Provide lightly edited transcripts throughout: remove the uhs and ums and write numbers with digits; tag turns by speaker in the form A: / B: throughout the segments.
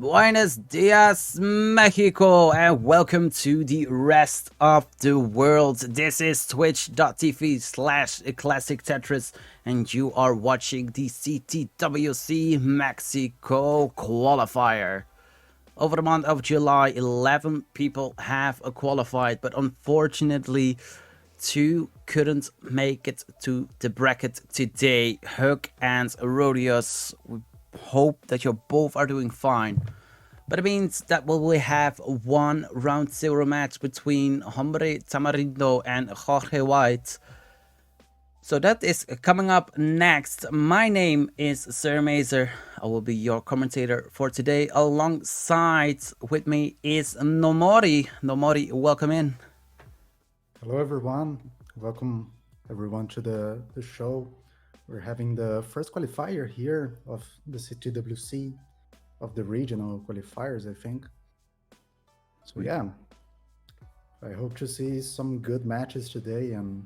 A: Buenos dias, Mexico, and welcome to the rest of the world. This is twitch.tv/classic Tetris, and you are watching the CTWC Mexico qualifier. Over the month of July, 11 people have qualified, but unfortunately, 2 couldn't make it to the bracket today. Hook and Rodius. We hope that you both are doing fine. But it means that we will have one round 0 match between Hombre Tamarindo and Jorge White. So that is coming up next. My name is Sirmaser. I will be your commentator for today. Alongside with me is Nomori. Nomori, welcome in.
B: Hello everyone, welcome everyone to the show. We're having the first qualifier here of the CTWC, of the regional qualifiers, I think. So yeah, I hope to see some good matches today, and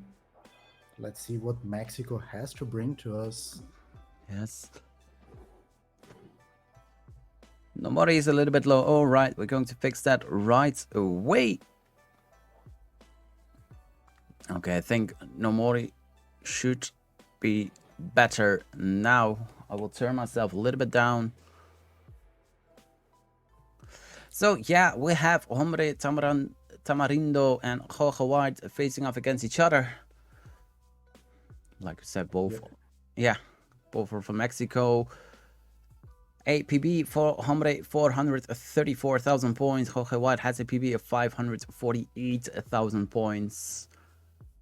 B: let's see what Mexico has to bring to us.
A: Yes. Nomori is a little bit low. All right, we're going to fix that right away. Okay, I think Nomori should be better now. I will turn myself a little bit down. So yeah, we have Hombre Tamarindo and Jorge White facing off against each other. Like I said, both both are from Mexico. APB for Hombre 434,000 points. Jorge White has a PB of 548,000 points.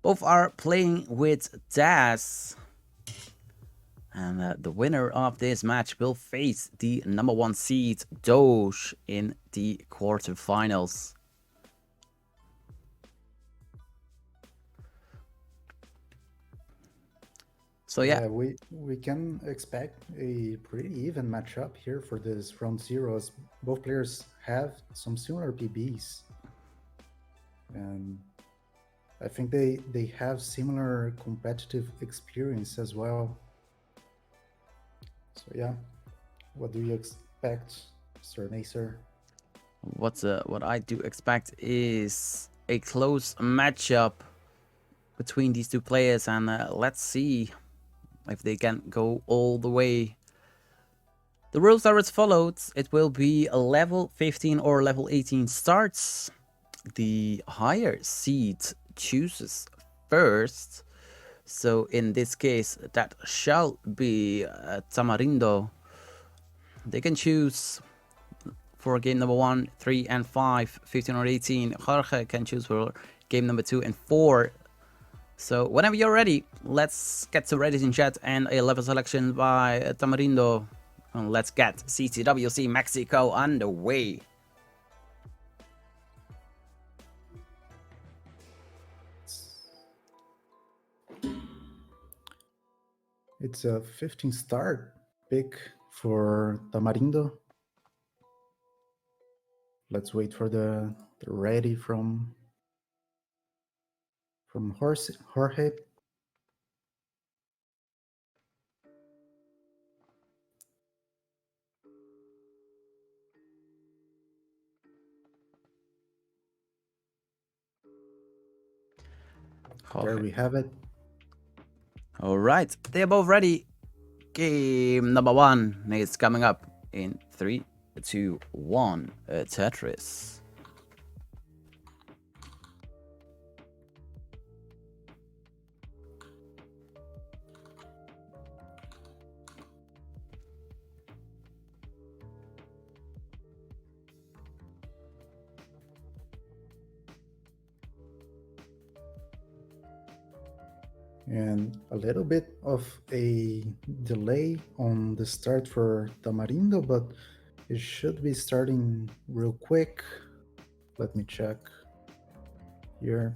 A: Both are playing with Das. And the winner of this match will face the #1 seed, Doge, in the quarterfinals. So yeah,
B: we can expect a pretty even matchup here for this round 0, as both players have some similar PBs. And I think they have similar competitive experience as well. So yeah, what do you expect, Sirmaser?
A: What I do expect is a close matchup between these two players, and let's see if they can go all the way. The rules are as follows. It will be a level 15 or level 18 starts. The higher seed chooses first. So in this case, that shall be Tamarindo. They can choose for game number 1, 3, and 5, 15 or 18. Jorge can choose for game number 2 and 4. So whenever you're ready, let's get to Reddit in chat and a level selection by Tamarindo. And let's get CTWC Mexico underway.
B: It's a 15 start pick for Tamarindo. Let's wait for the ready from Jorge. There we have it.
A: All right, they're both ready. Game number 1 is coming up in 3, 2, 1. Tetris.
B: And a little bit of a delay on the start for Tamarindo, but it should be starting real quick. Let me check here.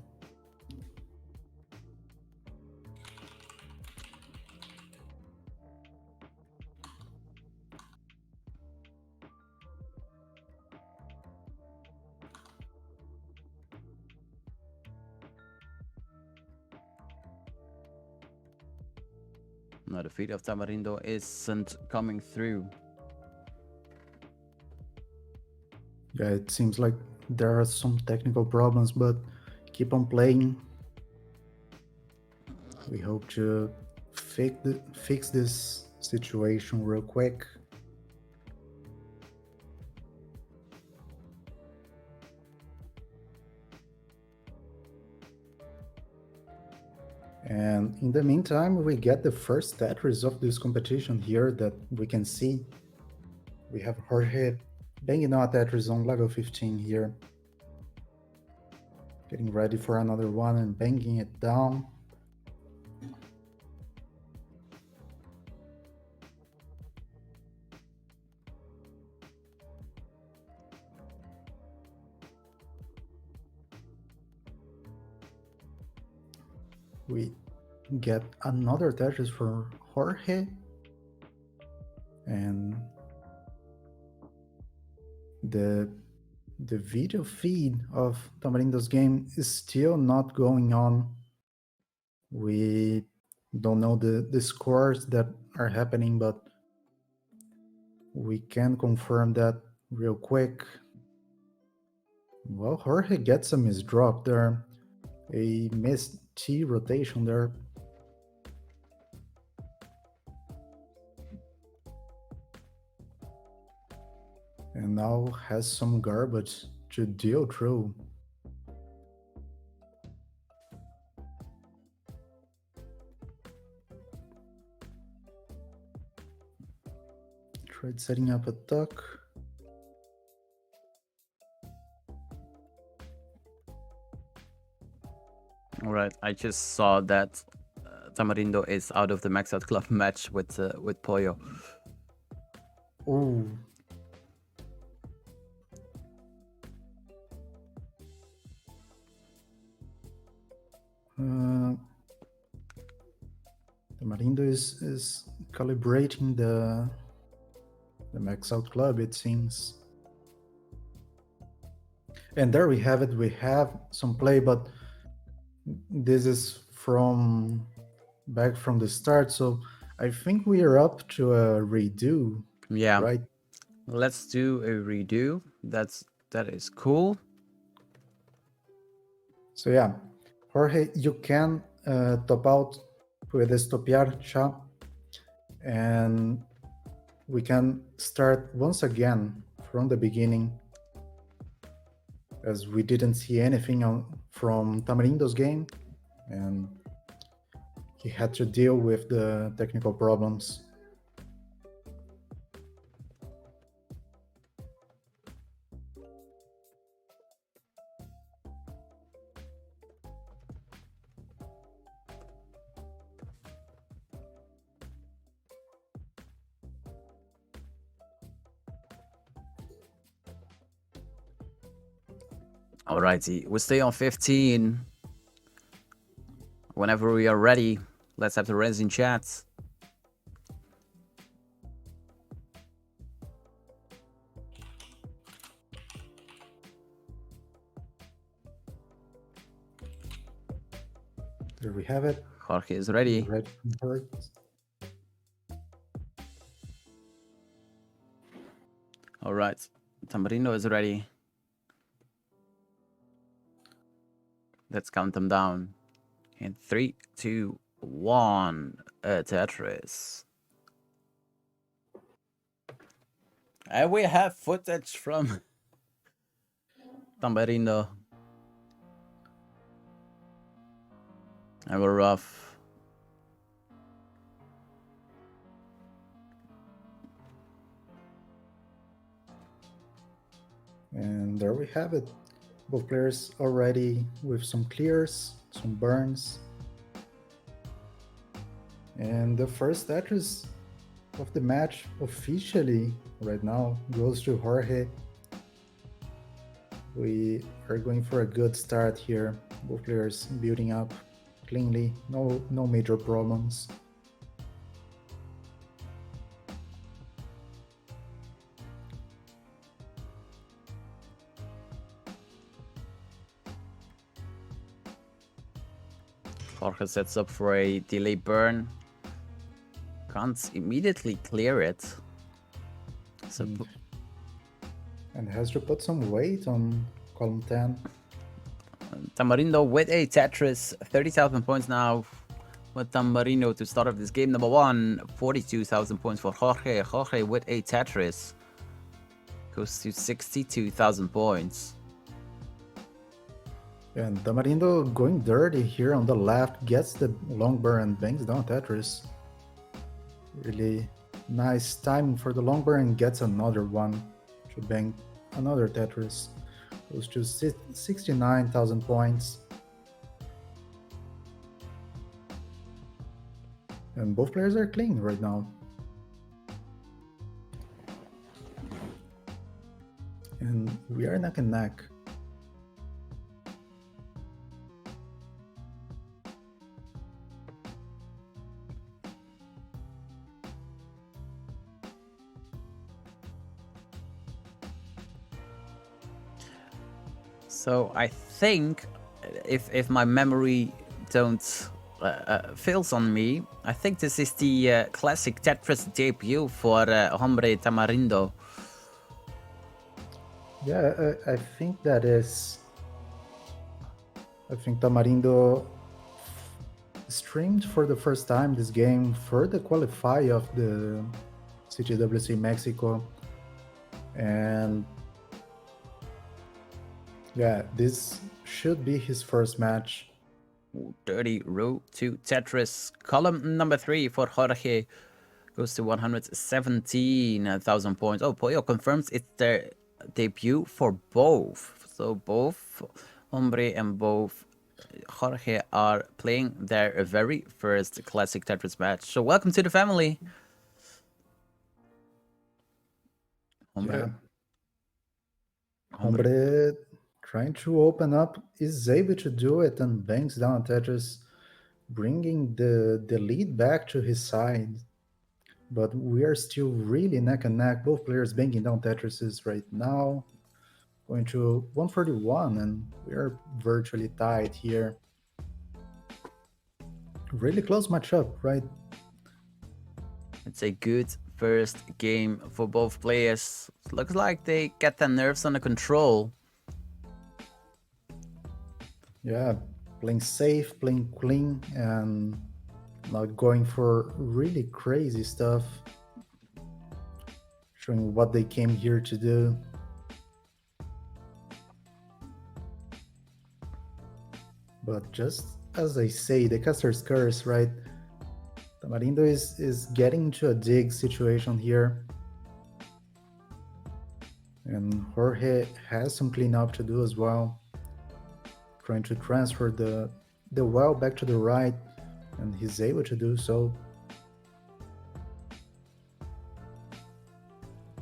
A: No, the feed of Tamarindo isn't coming through.
B: Yeah, it seems like there are some technical problems, but keep on playing. We hope to fix this situation real quick. And in the meantime, we get the first Tetris of this competition here that we can see. We have Jorge banging out Tetris on level 15 here. Getting ready for another one and banging it down. We get another Tetris for Jorge. And the video feed of Tamarindo's game is still not going on. We don't know the scores that are happening, but we can confirm that real quick. Well, Jorge gets a misdrop there, a missed T rotation there. And now has some garbage to deal through. Tried setting up a tuck.
A: All right, I just saw that Tamarindo is out of the Max Out Club match with Pollo.
B: Oh. Tamarindo is calibrating the Max Out Club, it seems. And there we have it. We have some play, but this is from back from the start, so I think we are up to a redo.
A: Yeah,
B: right.
A: Let's do a redo. That is cool.
B: So yeah, Jorge, you can top out with estopiar cha, and we can start once again from the beginning, as we didn't see anything from Tamarindo's game, and he had to deal with the technical problems.
A: Alrighty, we stay on 15. Whenever we are ready, let's have the resin chats.
B: There we have it.
A: Jorge is ready. All right, Tamarindo is ready. Let's count them down. In 3, 2, 1, Tetris. And we have footage from Tamarindo. And we're rough.
B: And there we have it. Both players already with some clears, some burns. And the first Tetris of the match officially right now goes to Jorge. We are going for a good start here. Both players building up cleanly, no major problems.
A: Jorge sets up for a delay burn. Can't immediately clear it. So
B: And has to put some weight on column 10.
A: Tamarindo with a Tetris, 30,000 points now with Tamarindo to start off this game. Number 1, 42,000 points for Jorge. Jorge with a Tetris goes to 62,000 points.
B: And Tamarindo going dirty here on the left, gets the long burn and bangs down Tetris. Really nice timing for the long burn and gets another one to bang another Tetris. Goes to 69,000 points. And both players are clean right now. And we are neck and neck.
A: So I think, if my memory don't fails on me, I think this is the classic Tetris debut for Hombre Tamarindo.
B: Yeah, I think that is. I think Tamarindo streamed for the first time this game for the qualify of the CTWC México, and yeah, this should be his first match.
A: Dirty row to Tetris. Column number 3 for Jorge goes to 117,000 points. Oh, Pollo confirms it's their debut for both. So both Hombre and both Jorge are playing their very first classic Tetris match. So welcome to the family. Hombre.
B: Yeah. Hombre trying to open up, is able to do it and bangs down Tetris, bringing the lead back to his side. But we are still really neck and neck. Both players banging down Tetrises right now. Going to 141, and we are virtually tied here. Really close matchup, right?
A: It's a good first game for both players. Looks like they get their nerves under control.
B: Yeah, playing safe, playing clean, and not going for really crazy stuff. Showing what they came here to do. But just as I say, the caster's curse, right? Tamarindo is getting into a dig situation here. And Jorge has some cleanup to do as well. Trying to transfer the well back to the right, and he's able to do so.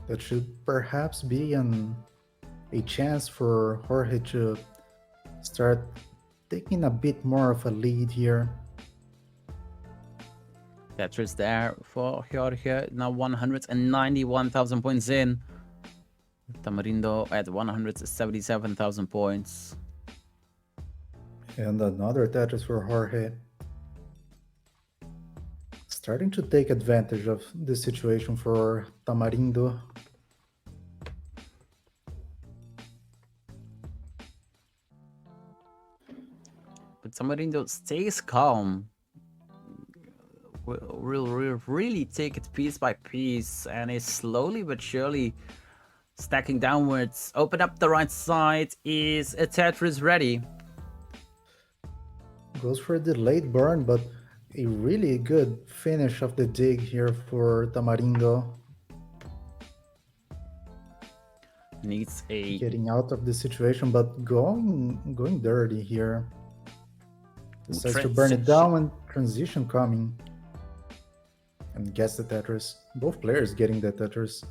B: That should perhaps be a chance for Jorge to start taking a bit more of a lead here.
A: Tetris there for Jorge, now 191,000 points in. Tamarindo at 177,000 points.
B: And another Tetris for Jorge. Starting to take advantage of the situation for Tamarindo.
A: But Tamarindo stays calm. We'll really take it piece by piece, and is slowly but surely stacking downwards. Open up the right side. Is a Tetris ready?
B: Goes for the late burn, but a really good finish of the dig here for Tamarindo.
A: Needs a...
B: Getting out of the situation, but going dirty here. Decides to burn it down and transition coming. And gets the Tetris. Both players getting the Tetris.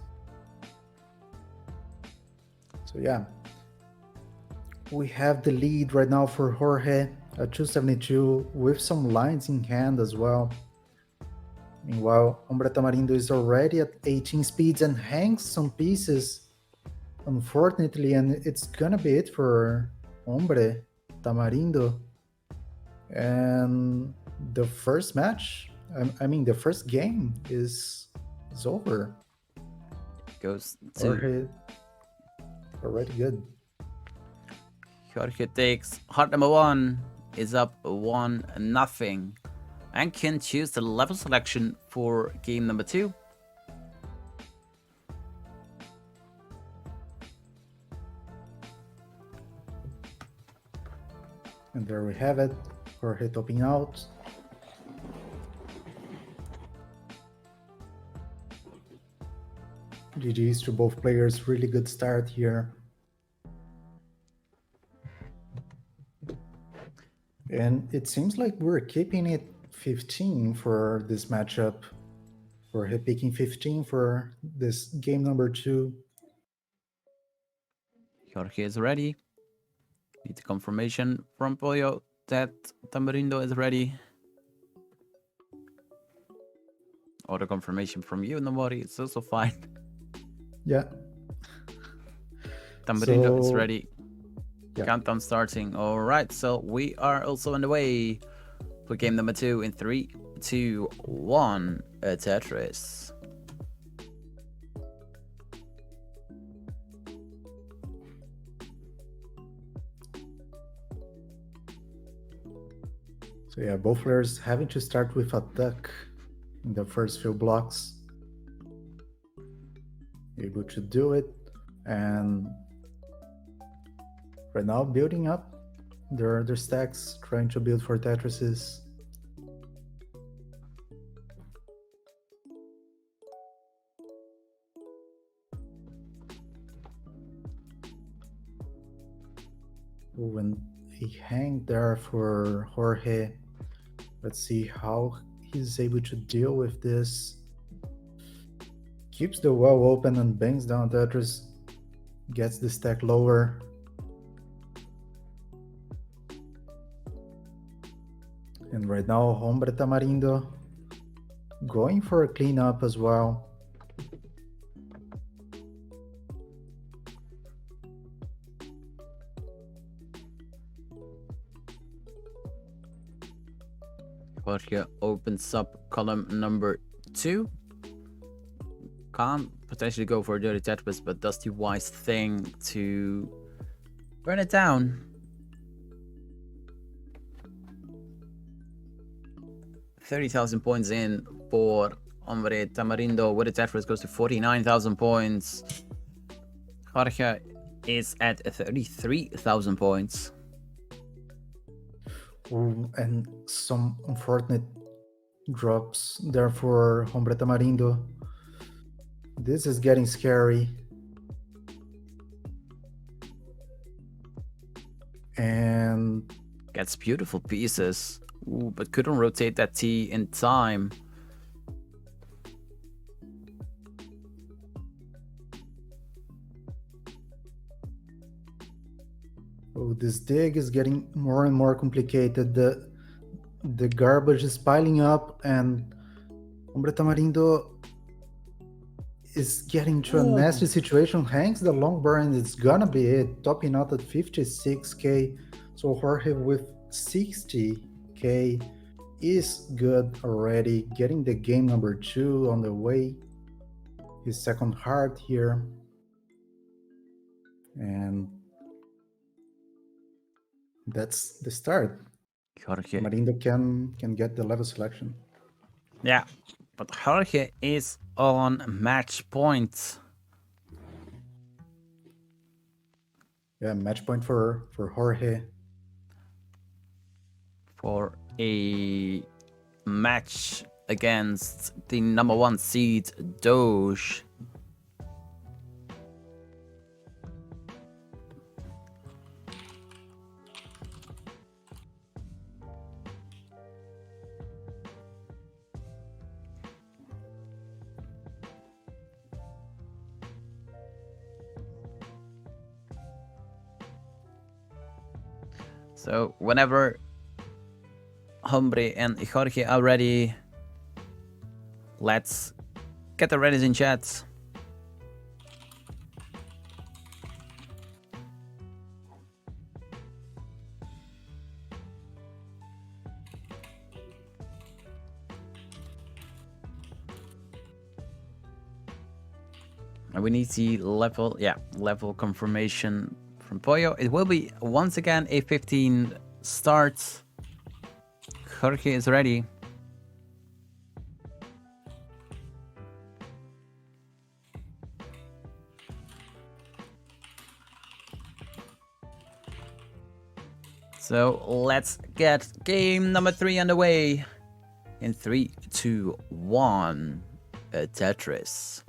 B: So yeah. We have the lead right now for Jorge at 272 with some lines in hand as well. Meanwhile, Hombre Tamarindo is already at 18 speeds and hangs some pieces, unfortunately, and it's gonna be it for Hombre Tamarindo. And the first match, the first game is over.
A: Goes to
B: already good.
A: Jorge takes heart number 1, is up 1-0, and can choose the level selection for game number 2.
B: And there we have it, Jorge topping out. GG's to both players, really good start here. And it seems like we're keeping it 15 for this matchup. We're picking 15 for this game number 2.
A: Jorge is ready. Need the confirmation from Pollo that Tamarindo is ready. Or the confirmation from you, Nobody. It's also fine.
B: Yeah.
A: Tamarindo is ready.
B: Yeah.
A: Countdown starting. All right, so we are also on the way for game number 2 in 3, 2, 1. Tetris.
B: So yeah, both players having to start with a duck in the first few blocks. Able to do it, and right now building up their stacks, trying to build for Tetrises. Oh, and a hang there for Jorge. Let's see how he's able to deal with this. Keeps the well open and bangs down Tetris. Gets the stack lower. And right now, Hombre Tamarindo going for a cleanup as well.
A: Jorge opens up column number 2. Can't potentially go for a dirty Tetris, but does the wise thing to burn it down. 30,000 points in for Hombre Tamarindo with a Tetris goes to 49,000 points. Jorge is at 33,000 points.
B: Ooh, and some unfortunate drops there for Hombre Tamarindo. This is getting scary. And
A: gets beautiful pieces. Ooh, but couldn't rotate that T in time.
B: Oh, this dig is getting more and more complicated. The garbage is piling up, and Hombre Tamarindo is getting to a nasty situation. Hangs the long bar, and it's gonna be it. Topping out at 56k. So Jorge with 60k is good already. Getting the game number 2 on the way. His second heart here. And that's the start.
A: Jorge.
B: Marindo can get the level selection.
A: Yeah, but Jorge is on match point.
B: Yeah, match point for Jorge.
A: For a match against the number 1 seed, Doge. So whenever Hombre and Jorge are ready, let's get the readies in chat. And we need the level, level confirmation from Pollo. It will be once again a 15 start. Jorge is ready. So let's get game number 3 underway. In 3, 2, 1, Tetris.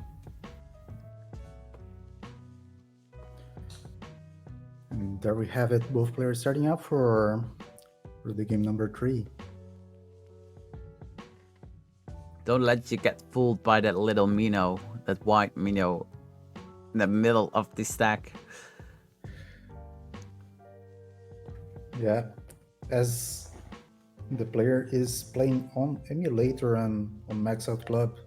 B: And there we have it, both players starting up for the game number 3.
A: Don't let you get fooled by that little Mino, that white Mino in the middle of the stack.
B: Yeah, as the player is playing on emulator and on Max Out Club,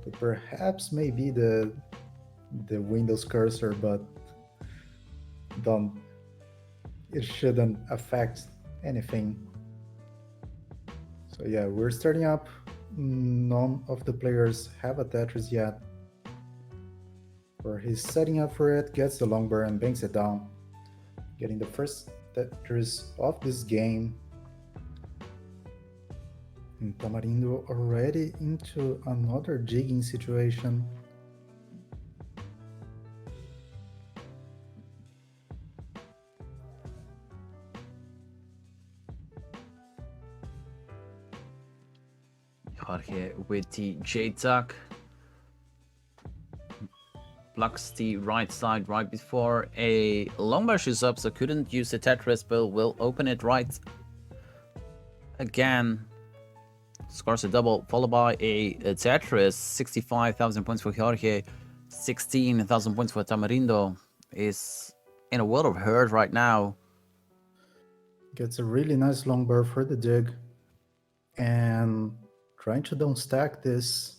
B: it perhaps may be the Windows cursor, but it shouldn't affect anything. So yeah, we're starting up. None of the players have a Tetris yet. Where he's setting up for it, gets the long bar and bangs it down, getting the first Tetris of this game. And Tamarindo already into another jigging situation.
A: Jorge with the J-Tuck. Blocks the right side right before a long bar shows up, so couldn't use the Tetris, but will open it right again. Scores a double, followed by a Tetris. 65,000 points for Jorge, 16,000 points for Tamarindo. Is in a world of hurt right now.
B: Gets a really nice long bar for the dig, and trying to don't stack this.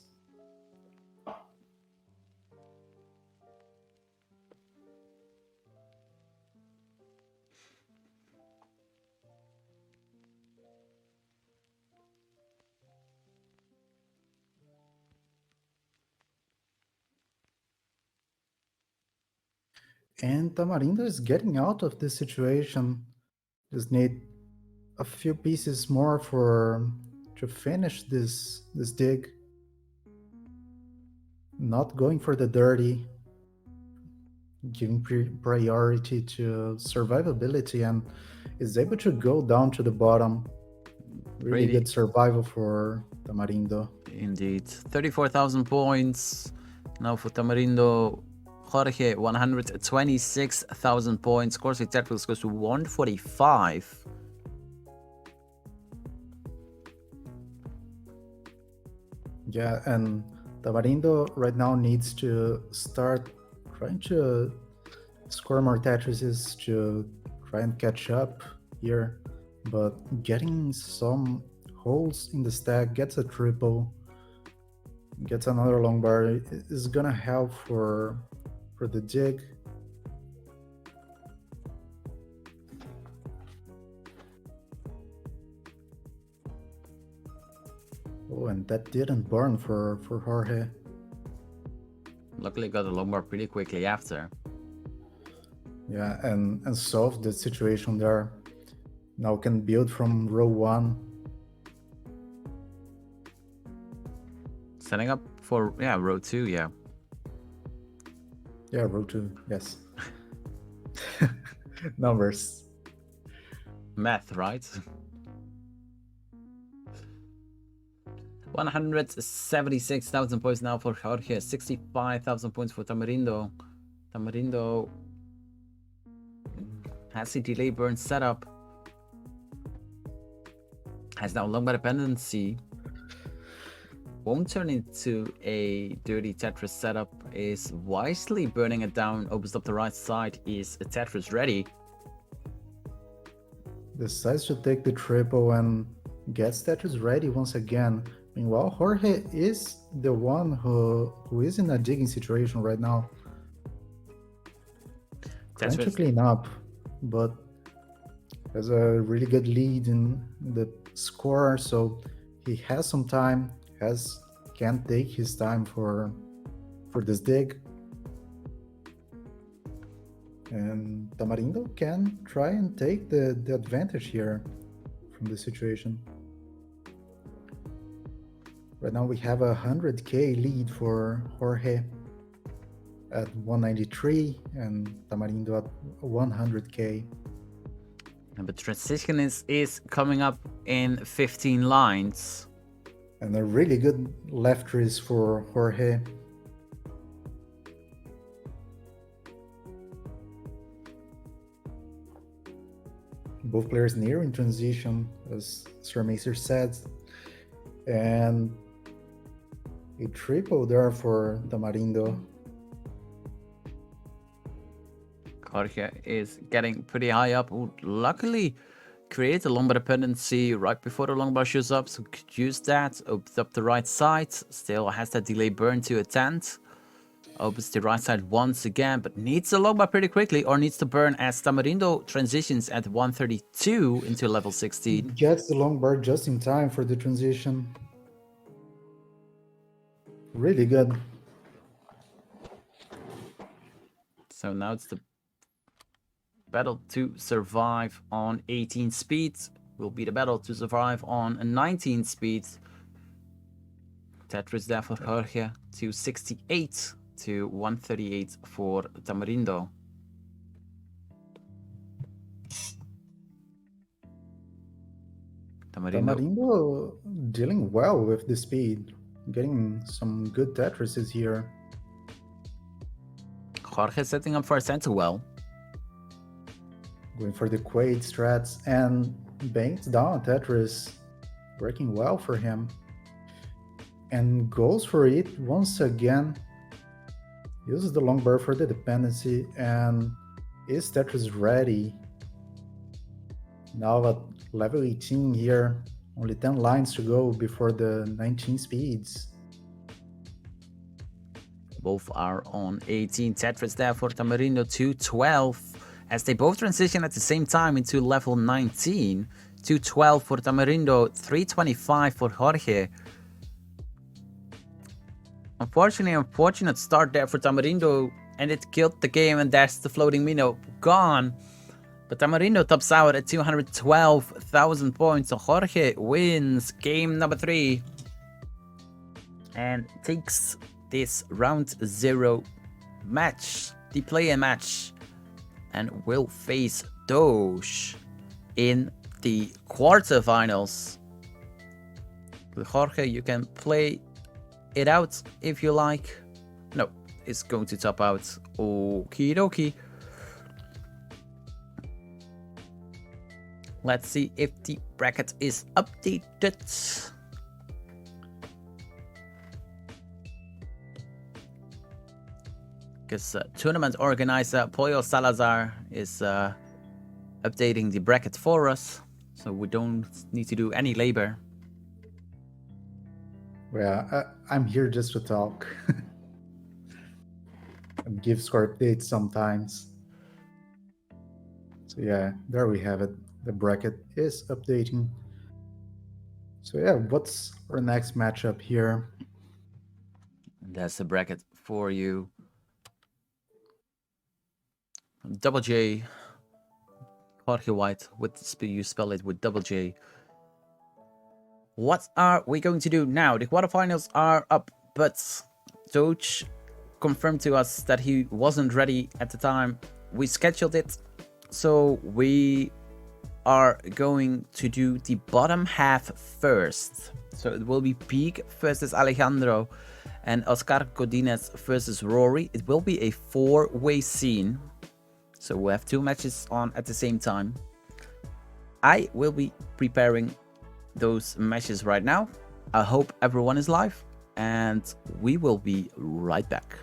B: And Tamarindo is getting out of this situation. Just need a few pieces more to finish this dig. Not going for the dirty, giving priority to survivability, and is able to go down to the bottom. Really good survival for Tamarindo.
A: Indeed. 34,000 points now for Tamarindo. Jorge, 126,000 points. Scores with Tetris goes to 145.
B: Yeah, and Tamarindo right now needs to start trying to score more Tetrises to try and catch up here, but getting some holes in the stack, gets a triple, gets another long bar, is gonna help for the jig. Oh, and that didn't burn for Jorge.
A: Luckily got a long bar pretty quickly after.
B: Yeah, and solved the situation there. Now can build from row 1.
A: Setting up for, row 2, yeah.
B: Yeah, row 2, yes. Numbers.
A: Math, right? 176,000 points now for Jorge, 65,000 points for Tamarindo. Tamarindo has a delay burn setup. Has now long bar dependency. Won't turn into a dirty Tetris setup. Is wisely burning it down. Opens up the right side. Is a Tetris ready?
B: Decides to take the triple and gets Tetris ready once again. Meanwhile, Jorge is the one who is in a digging situation right now. Trying to clean up, but has a really good lead in the score, so he has some time. Can take his time for this dig. And Tamarindo can try and take the advantage here from the situation. Right now we have a 100k lead for Jorge at 193 and Tamarindo at 100k.
A: And the transition is coming up in 15 lines.
B: And a really good left race for Jorge. Both players near in transition, as Sirmaser said. And a triple there for Tamarindo.
A: Jorge is getting pretty high up. Ooh, luckily, create a long bar dependency right before the long bar shows up, so could use that. Opens up the right side. Still has that delay burn to attend. Opens the right side once again, but needs a long bar pretty quickly, or needs to burn as Tamarindo transitions at 132 into level 16.
B: Gets the long bar just in time for the transition. Really good.
A: So now it's the battle to survive on 18 speeds. Will be the battle to survive on 19 speeds. Tetris there for Jorge, 268 to 138 for Tamarindo.
B: Tamarindo dealing well with the speed, getting some good Tetrises here.
A: Jorge setting up for a center well.
B: Going for the Quaid strats and banks down Tetris, working well for him. And goes for it once again. Uses the long bar for the dependency, and is Tetris ready? Now at level 18 here, only 10 lines to go before the 19 speeds.
A: Both are on 18. Tetris there for Tamarindo, 212. As they both transition at the same time into level 19. 212 for Tamarindo, 325 for Jorge. Unfortunately, unfortunate start there for Tamarindo, and it killed the game, and that's the floating minnow gone. But Tamarindo tops out at 212,000 points, so Jorge wins game number 3 and takes this round 0 match, the play-in match, and will face Doge in the quarterfinals. With Jorge, you can play it out if you like. No, it's going to top out. Okie dokie. Let's see if the bracket is updated. Because tournament organizer Pollo Salazar is updating the bracket for us, so we don't need to do any labor.
B: Well, I'm here just to talk and give score updates sometimes. So yeah, there we have it. The bracket is updating. So yeah, what's our next matchup here?
A: That's the bracket for you. Double J, Jorge White, you spell it with double J. What are we going to do now? The quarterfinals are up, but Doge confirmed to us that he wasn't ready at the time we scheduled it. So we are going to do the bottom half first. So it will be Peak versus Alejandro and Oscar Godinez versus Rory. It will be a 4-way scene. So we'll have 2 matches on at the same time. I will be preparing those matches right now. I hope everyone is live, and we will be right back.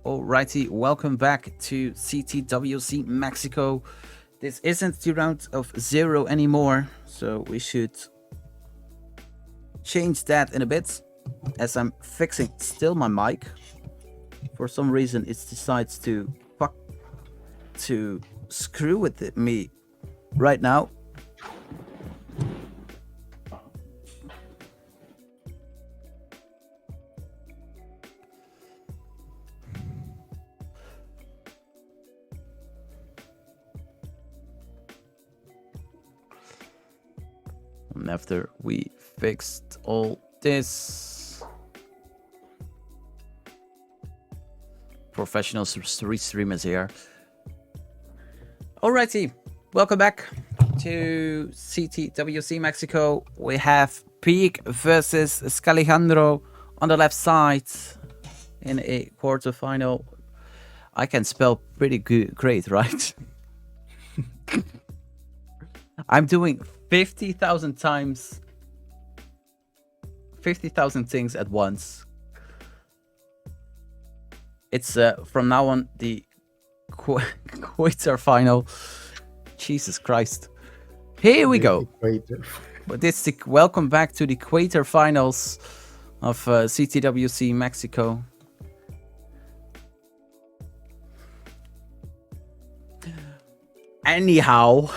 A: Alrighty, welcome back to CTWC Mexico. This isn't the round of 0 anymore, so we should change that in a bit, as I'm fixing still my mic. For some reason it decides to screw with me right now. And after we fixed all this, professional streamers here. Alrighty, welcome back to CTWC Mexico. We have Peak versus Scalejandro on the left side in a quarterfinal. I can spell pretty great, right? I'm doing 50,000 times 50,000 things at once. It's from now on the quarterfinal. Jesus Christ. Here we go. But this is welcome back to the quarterfinals of CTWC Mexico. Anyhow,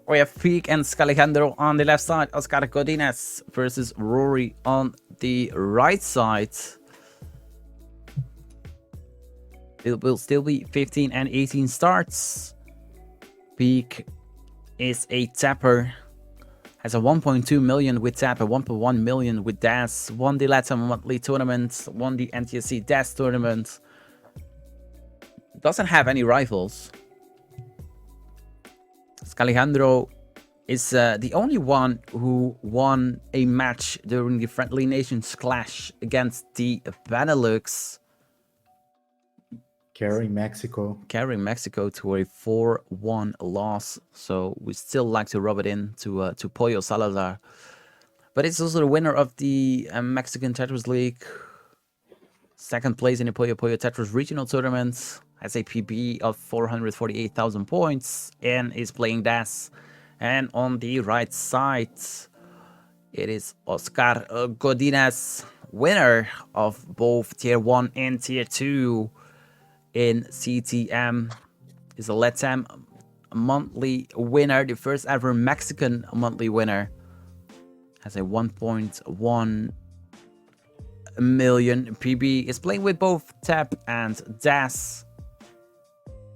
A: we have Peak and Scalejandro on the left side, Oscar Godinez versus Rory on the right side. It will still be 15 and 18 starts. Peak is a tapper, has a 1.2 million with tap, a 1.1 million with DAS, won the Latin monthly tournament, won the NTSC DAS tournament. Doesn't have any rivals. Scalejandro is the only one who won a match during the Friendly Nations clash against the Benelux.
B: Carrying Mexico
A: to a 4-1 loss. So we still like to rub it in to Pollo Salazar. But it's also the winner of the Mexican Tetris League. Second place in the Pollo Tetris regional tournament. Has a PB of 448,000 points and is playing DAS. And on the right side, it is Oscar Godinez, winner of both Tier 1 and Tier 2 in CTM. Is a LATAM monthly winner, the first ever Mexican monthly winner. Has a 1.1 million PB. Is playing with both TAP and DAS.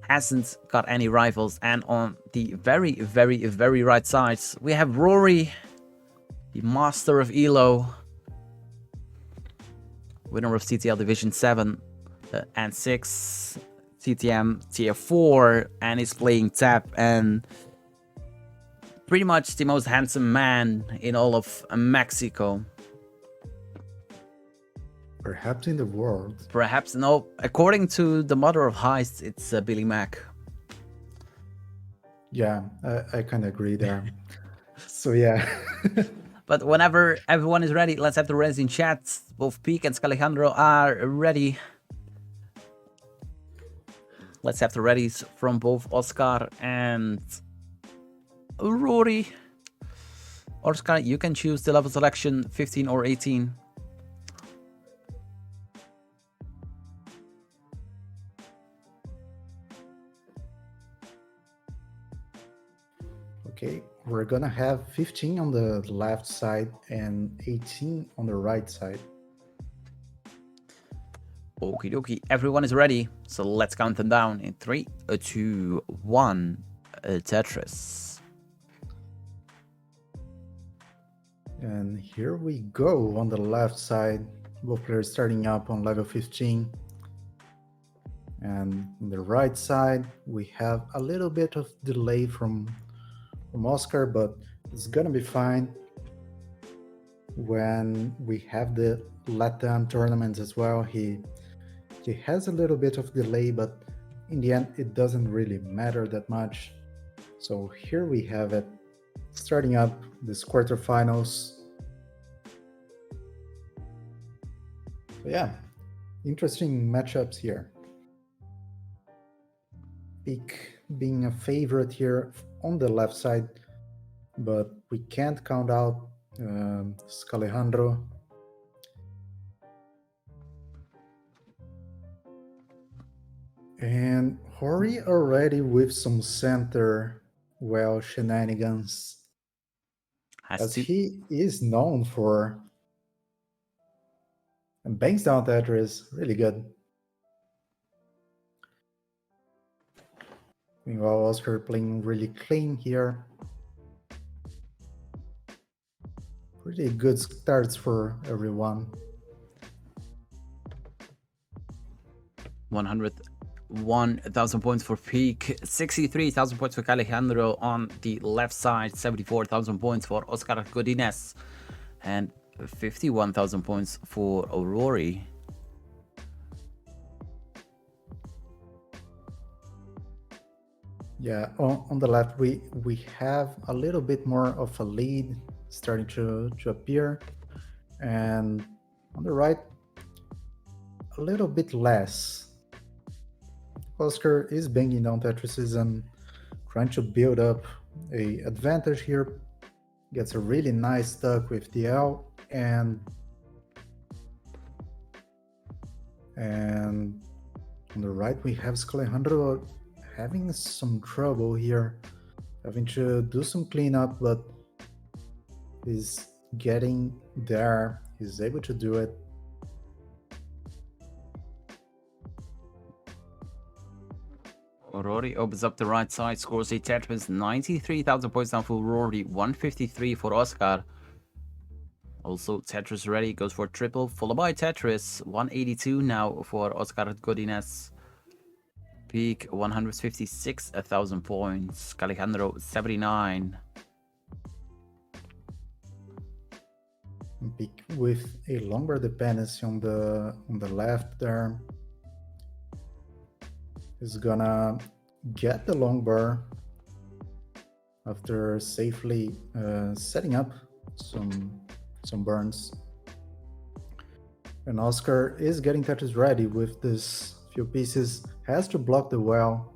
A: Hasn't got any rivals. And on the very, very, very right side, we have Rory, the master of ELO, winner of CTL Division 7 and 6, CTM Tier 4, and is playing TAP, and pretty much the most handsome man in all of Mexico.
B: Perhaps in the world.
A: Perhaps, no. According to the mother of heists, it's Billy Mack.
B: Yeah, I kind of agree there. So yeah.
A: But whenever everyone is ready, let's have the rest in chat. Both Peak and Scalejandro are ready. Let's have the readies from both Oscar and Rory. Oscar, you can choose the level selection 15 or 18.
B: Okay, we're gonna have 15 on the left side and 18 on the right side.
A: Okie dokie, everyone is ready, so let's count them down in 3, 2, 1, Tetris.
B: And here we go on the left side, both players starting up on level 15. And on the right side, we have a little bit of delay from Oscar, but it's gonna be fine. When we have the LATAM tournaments as well, he has a little bit of delay, but in the end, it doesn't really matter that much. So here we have it, starting up this quarterfinals. So yeah, interesting matchups here. Peak being a favorite here on the left side, but we can't count out Scalejandro. And Hori already with some center shenanigans, as he is known for. And bangs down Tetris, really good. Meanwhile, Oscar playing really clean here. Pretty good starts for everyone.
A: 101,000 points for Peak, 63,000 points for Alejandro on the left side, 74,000 points for Oscar Godinez, and 51,000 points for Rory.
B: Yeah, on the left, we have a little bit more of a lead starting to appear. And on the right, a little bit less. Oscar is banging down Tetris and trying to build up a advantage here. Gets a really nice stuck with the L, and on the right we have Scalejandro having some trouble here, having to do some cleanup, but he's getting there. He's able to do it.
A: Rory opens up the right side, scores a Tetris, 93,000 points down for Rory, 153 for Oscar. Also, Tetris ready, goes for triple, followed by Tetris, 182 now for Oscar Godinez. Peak, 156,000 points, Alejandro, 79.
B: Peak with a longer dependency on the left there. Is gonna get the long bar after safely setting up some burns. And Oscar is getting Tetris ready with this few pieces, has to block the well.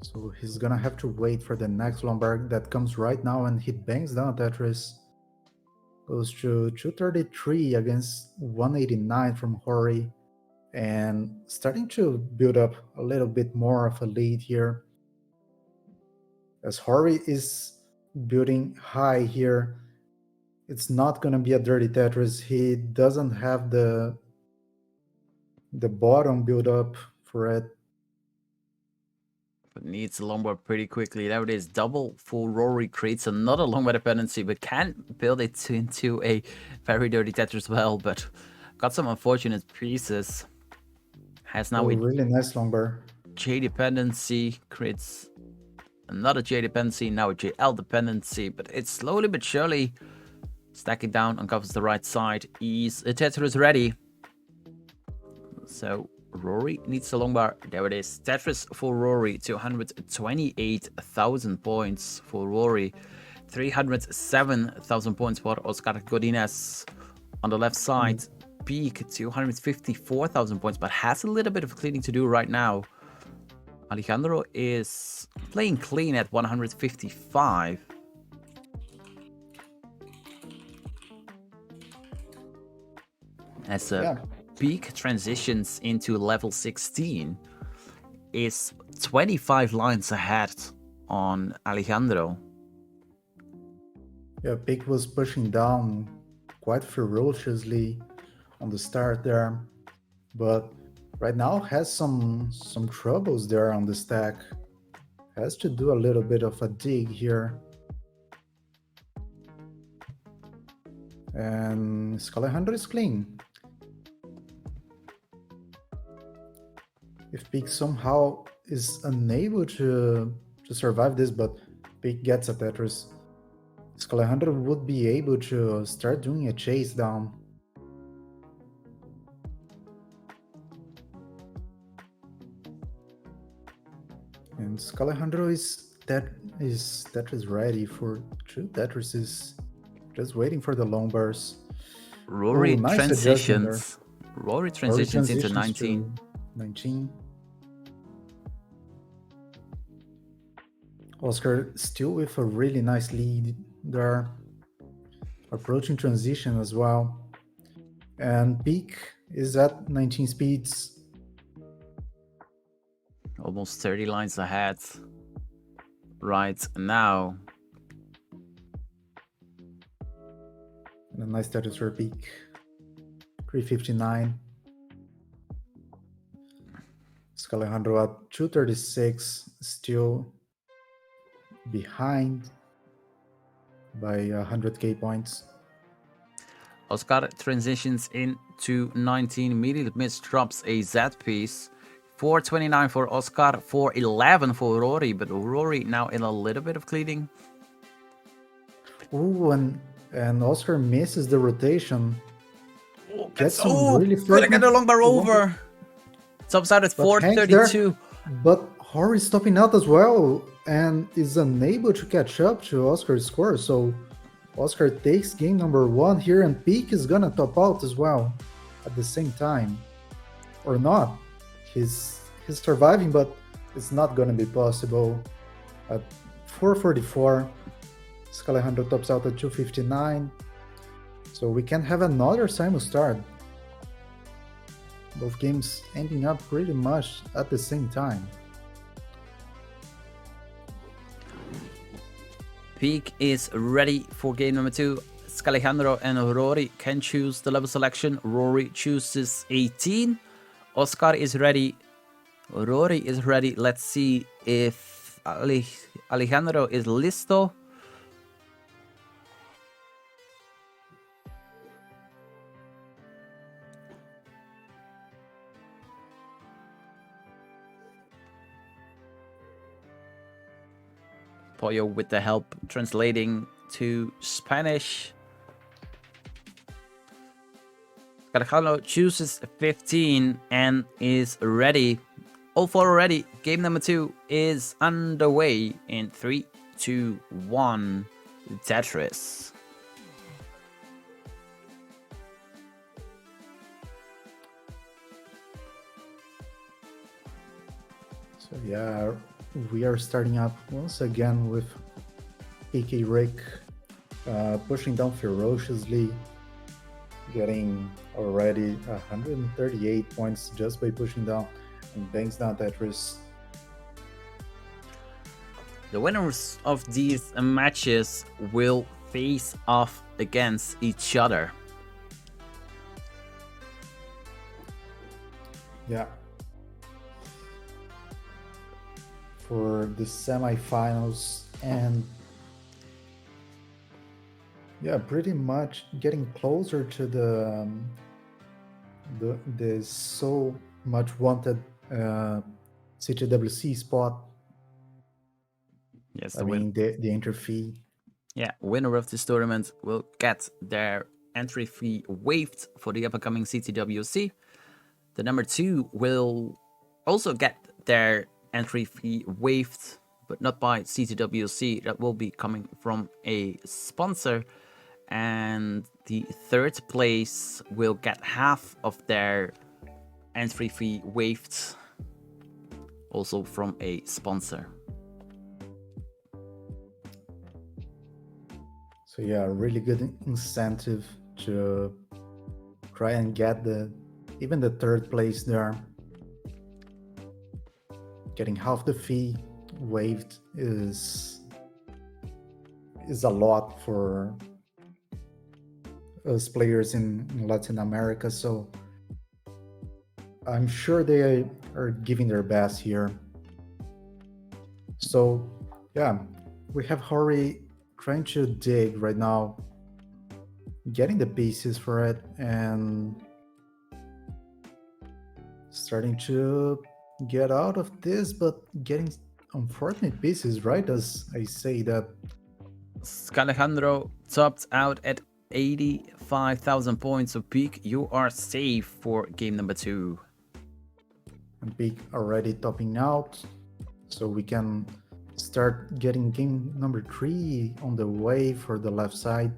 B: So he's gonna have to wait for the next long bar that comes right now, and he bangs down Tetris. Goes to 233 against 189 from Hori. And starting to build up a little bit more of a lead here, as Hori is building high here. It's not going to be a dirty Tetris. He doesn't have the bottom build up for it.
A: But needs a long bar pretty quickly. There it is, double for Rory, creates another long bar dependency, but can build it into a very dirty Tetris as well, but got some unfortunate pieces. Has now
B: a really nice long bar.
A: J dependency, creates another J dependency, now a JL dependency, but it's slowly but surely stacking down, uncovers the right side. Is Tetris ready? So Rory needs a long bar. There it is. Tetris for Rory, 228,000 points for Rory, 307,000 points for Oscar Godinez. On the left side, Peak, 254,000 points, but has a little bit of cleaning to do right now. Alejandro is playing clean at 155. As Peak transitions into level 16, is 25 lines ahead on Alejandro.
B: Yeah, Peak was pushing down quite ferociously on the start there, but right now has some troubles there on the stack. Has to do a little bit of a dig here. And Scalejandro is clean. If Peak somehow is unable to survive this, but Peak gets a Tetris, Scalejandro would be able to start doing a chase down. And Scalejandro is Tetris ready for 2 Tetrises, just waiting for the long bars.
A: Rory transitions. Rory transitions into 19.
B: 19. Oscar still with a really nice lead there. Approaching transition as well. And Peak is at 19 speeds.
A: Almost 30 lines ahead right now.
B: And a nice status for Peak. 359. Alejandro at 236, still behind by 100k points.
A: Oscar transitions into 19, immediately miss, drops a Z piece. 429 for Oscar, 411 for Rory, but Rory now in a little bit of cleaning.
B: Ooh, and Oscar misses the rotation.
A: Gets some really gonna get a long bar over. Tops out at 432.
B: But Rory stopping out as well and is unable to catch up to Oscar's score. So Oscar takes game number 1 here, and Peak is gonna top out as well at the same time. Or not. He's surviving, but it's not gonna be possible. At 444, Alejandro tops out at 259. So we can have another simul start. Both games ending up pretty much at the same time.
A: Peak is ready for game number 2. Alejandro and Rory can choose the level selection. Rory chooses 18. Oscar is ready. Rory is ready. Let's see if Alejandro is listo. Pollo with the help translating to Spanish. Alejandro chooses 15 and is ready. All 4 ready. Game number 2 is underway in 3, 2, 1. Tetris.
B: So yeah, we are starting up once again with PK Rick pushing down ferociously, getting already 138 points just by pushing down, and bangs down Tetris.
A: The winners of these matches will face off against each other.
B: Yeah. For the semifinals, and yeah, pretty much getting closer to the so much wanted CTWC spot.
A: Yes,
B: I mean the entry fee.
A: Yeah, winner of this tournament will get their entry fee waived for the upcoming CTWC. The number 2 will also get their entry fee waived, but not by CTWC. That will be coming from a sponsor, and the 3rd place will get half of their entry fee waived, also from a sponsor.
B: So yeah, really good incentive to try and get even the 3rd place there. Getting half the fee waived is a lot for us players in Latin America, so I'm sure they are giving their best here. So yeah, we have Rory trying to dig right now, getting the pieces for it, and starting to get out of this, but getting unfortunate pieces, right? As I say that.
A: Alejandro topped out at 85,000 points, so Peak, you are safe for game number 2.
B: And Peak already topping out, so we can start getting game number 3 on the way for the left side.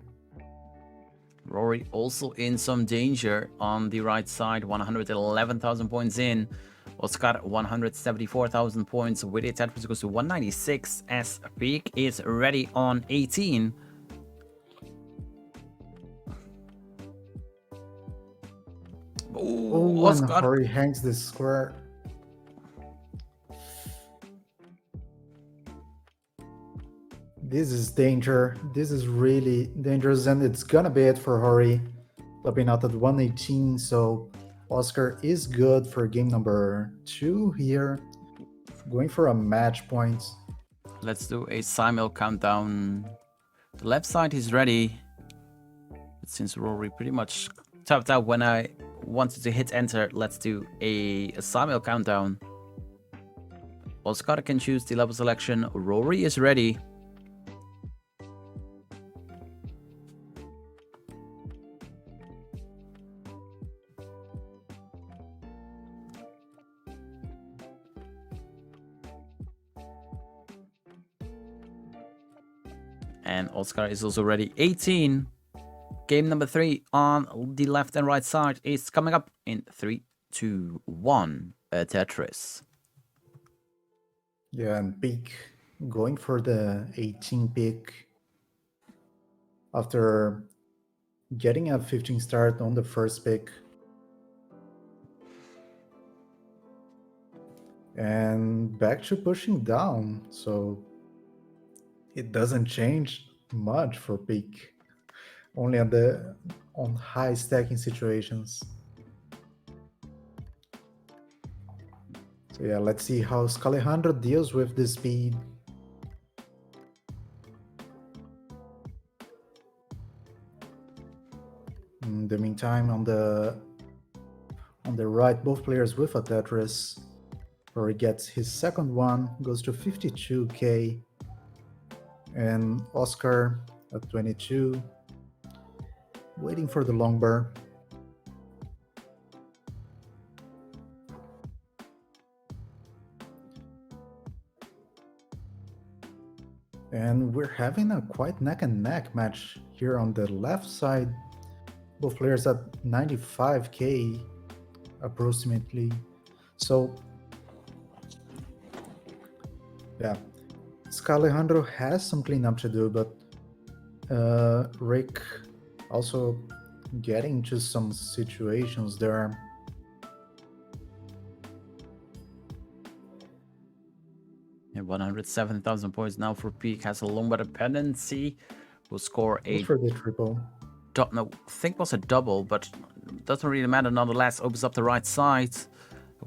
A: Rory also in some danger on the right side, 111,000 points in. Oscar 174,000 points with a Tetris goes to 196 as Peak is ready on 18.
B: Oh, and Rory hangs the square. This is danger. This is really dangerous, and it's gonna be it for Rory. Topping out at 118, so Oscar is good for game number 2 here. Going for a match point.
A: Let's do a simul countdown. The left side is ready. But since Rory pretty much tapped out when I wanted to hit enter, let's do a simul countdown. Oscar can choose the level selection. Rory is ready. And Oscar is also ready. 18. Game number 3 on the left and right side is coming up in 3, 2, 1. Tetris.
B: Yeah, and Peak going for the 18 pick after getting a 15 start on the first pick. And back to pushing down, so it doesn't change much for Peak, only on high stacking situations. So yeah, let's see how Scalejandro deals with the speed. In the meantime, on the right, both players with a Tetris, where he gets his second one, goes to 52k, and Oscar at 22, waiting for the long bar. And we're having a quite neck and neck match here on the left side. Both players at 95k approximately. So yeah, Scalejandro has some cleanup to do, but Rick also getting into some situations there.
A: And 107,000 points now for Peak. Has a long bar dependency. Will score a
B: for the triple.
A: No, I think it was a double, but doesn't really matter nonetheless. Opens up the right side.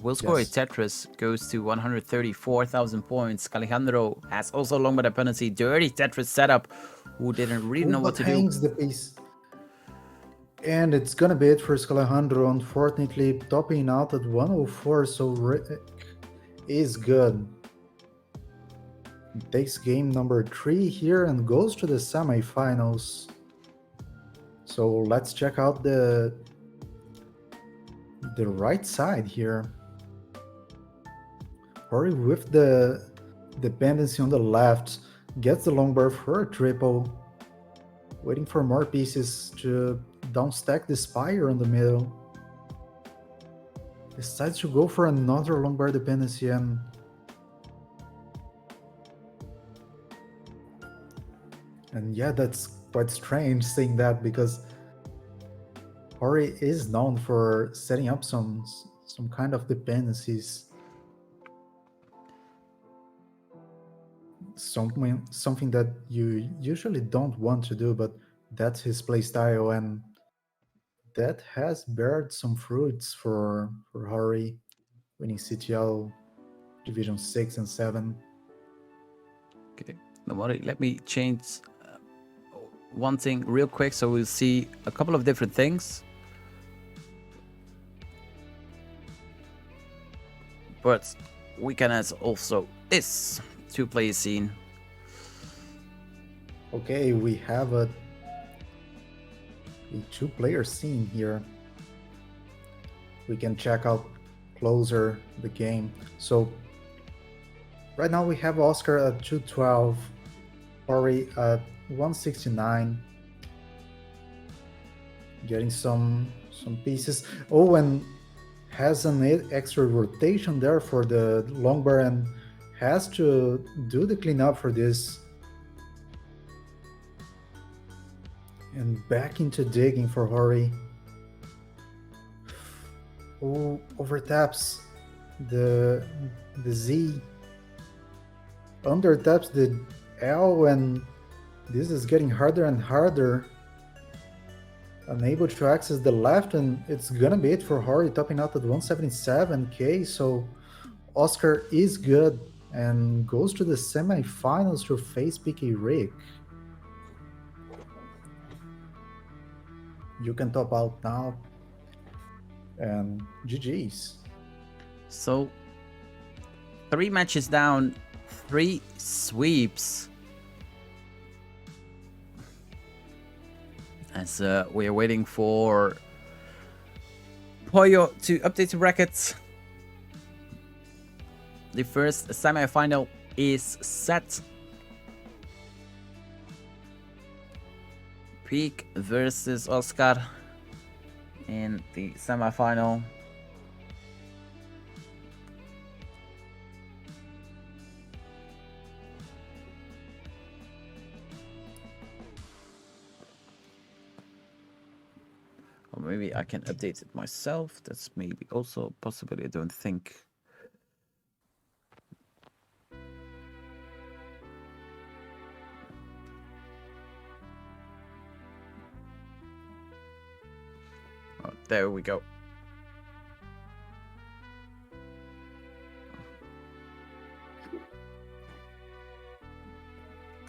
A: Will score a Tetris. Goes to 134,000 points. Scalejandro has also long bar dependency. Dirty Tetris setup. Who didn't really know what to do.
B: The piece. And it's gonna be it for Scalejandro, unfortunately, topping out at 104, so Rick is good. Takes game number 3 here and goes to the semifinals. So let's check out the right side here. Rory with the dependency on the left, gets the long bar for a triple, waiting for more pieces to downstack the spire in the middle. Decides to go for another long bar dependency, and yeah, that's quite strange saying that, because Rory is known for setting up some kind of dependencies. Something that you usually don't want to do, but that's his playstyle, and that has bared some fruits for Rory, winning CTL Division 6 and 7.
A: Okay, don't worry, let me change one thing real quick so we'll see a couple of different things. But we can add also this two-player scene.
B: Okay, we have a two-player scene here. We can check out closer the game. So right now we have Oscar at 212, Rory at 169. getting some pieces. Oh, and has an extra rotation there for the long bar and has to do the cleanup for this. And back into digging for Hori. Oh, overtaps the Z. Undertaps the L, and this is getting harder and harder. Unable to access the left, and it's gonna be it for Hori, topping out at 177k. So Oscar is good and goes to the semifinals to face PK Rick. You can top out now, and GG's.
A: So 3 matches down, 3 sweeps. As we are waiting for Pollo to update the brackets. The first semi-final is set. Peak versus Oscar in the semi-final. Or maybe I can update it myself. That's maybe also a possibility. I don't think. Oh, there we go.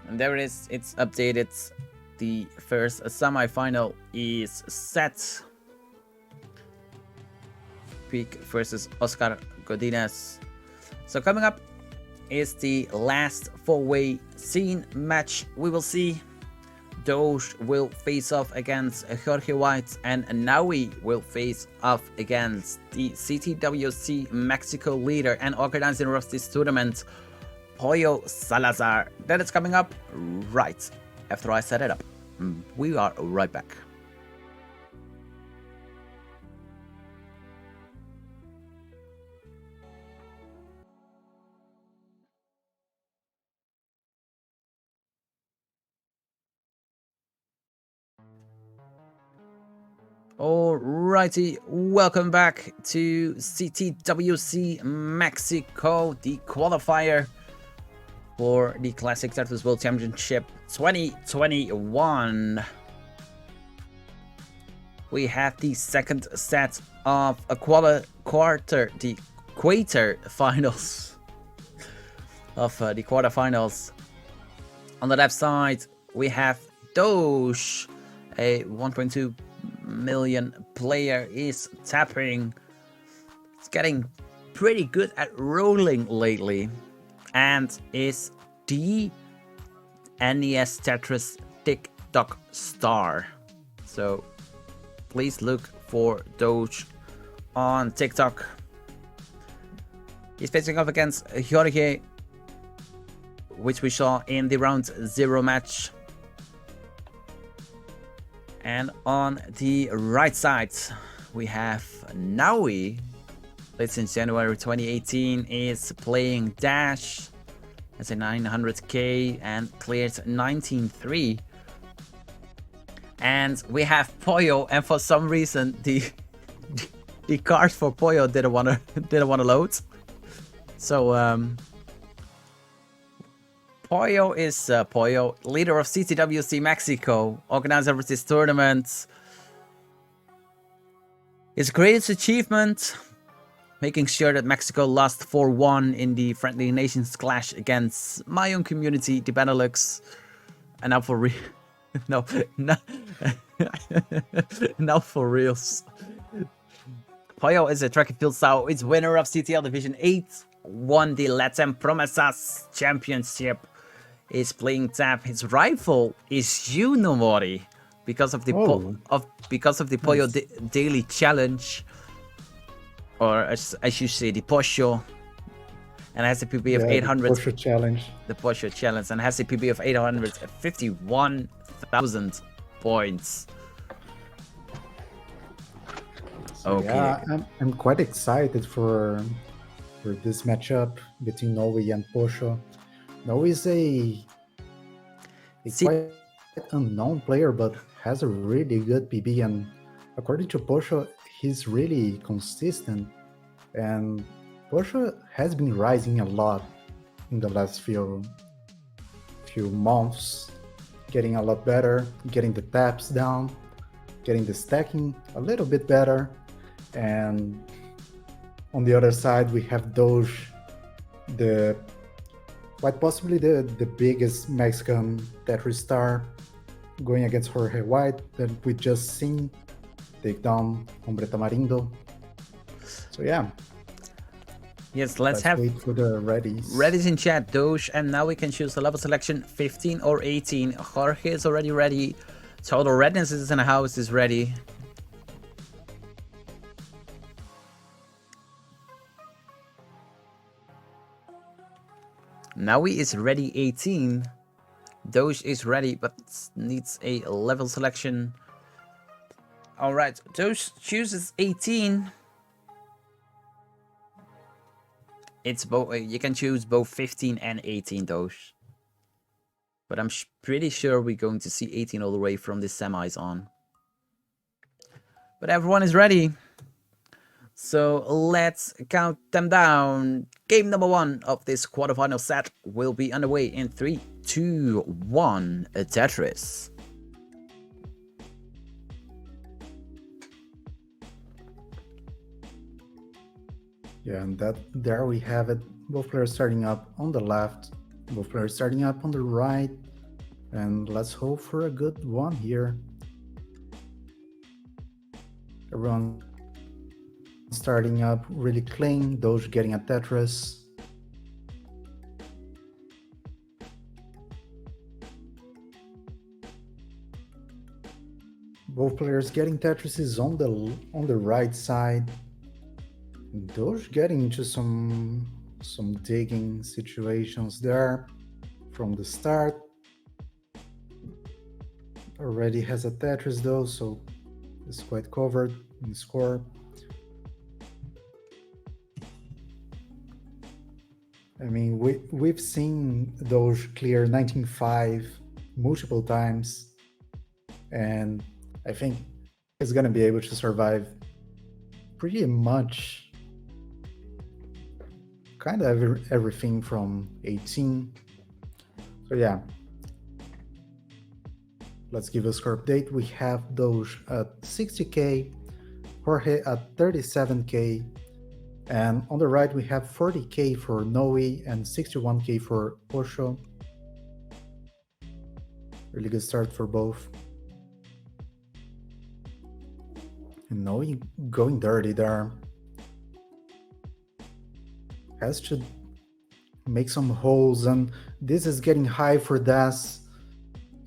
A: And there it is. It's updated. The first semi-final is set. Peak versus Oscar Godinez. So coming up is the last 4-way scene match. We will see Doge will face off against Jorge White, and Naui will face off against the CTWC Mexico leader and organizer of this tournament, Pollo Salazar. That is coming up right after I set it up. We are right back. Alrighty, welcome back to CTWC Mexico, the qualifier for the Classic Tetris World Championship 2021. We have the second set of a the quarterfinals of the quarterfinals. On the left side, we have Doge, a 1.2 million player, is tapping. It's getting pretty good at rolling lately, and is the NES Tetris TikTok star. So please look for Doge on TikTok. He's facing off against Jorge, which we saw in the round 0 match. And on the right side, we have Naui, played since January 2018, is playing Dash, has a 900k and cleared 19.3. And we have Pollo, and for some reason the card for Pollo didn't wanna load. So Pollo is Pollo, leader of CTWC Mexico, organizer of this tournament. His greatest achievement, making sure that Mexico lost 4-1 in the Friendly Nations clash against my own community, the Benelux. And now for real. No, now for reals. Pollo is a track and field style. It's winner of CTL Division 8, won the Latin Promesas Championship. Is playing tap. His rival is Yunomori because of the Pollo daily challenge, or as you say, the Posho, and has a PB of 800.
B: The Posho challenge.
A: The Posho challenge, and has a PB of 851,000 points.
B: So yeah, I'm quite excited for this matchup between Noe and Pocho. Noe is a quite unknown player, but has a really good PB, and according to Pocho, he's really consistent. And Pocho has been rising a lot in the last few months, getting a lot better, getting the taps down, getting the stacking a little bit better. And on the other side, we have Doge, quite possibly the biggest Mexican Tetris star, going against Jorge White that we just seen take down Hombre Tamarindo. So yeah.
A: Yes, let's have
B: wait for the readies.
A: Readies in chat, Doge, and now we can choose the level selection 15 or 18. Jorge is already ready. Total Redness is in the house, is ready. Naui is ready 18. Doge is ready, but needs a level selection. Alright, Doge chooses 18. It's both. You can choose both 15 and 18 Doge. But I'm pretty sure we're going to see 18 all the way from the semis on. But everyone is ready. So let's count them down. Game number 1 of this quarterfinal set will be underway in 3, 2, 1. Tetris.
B: Yeah, and there we have it. Both players starting up on the left, both players starting up on the right. And let's hope for a good one here. Everyone starting up really clean. Doge getting a Tetris. Both players getting Tetrises on the right side. Doge getting into some digging situations there from the start. Already has a Tetris though, so it's quite covered in score. I mean, we've seen Doge clear 19-5 multiple times, and I think he's gonna be able to survive pretty much kind of everything from 18. So yeah, let's give a score update. We have Doge at 60k, Jorge at 37k, and on the right we have 40k for Noe and 61k for Pocho. Really good start for both. And Noe going dirty there. Has to make some holes, and this is getting high for Das.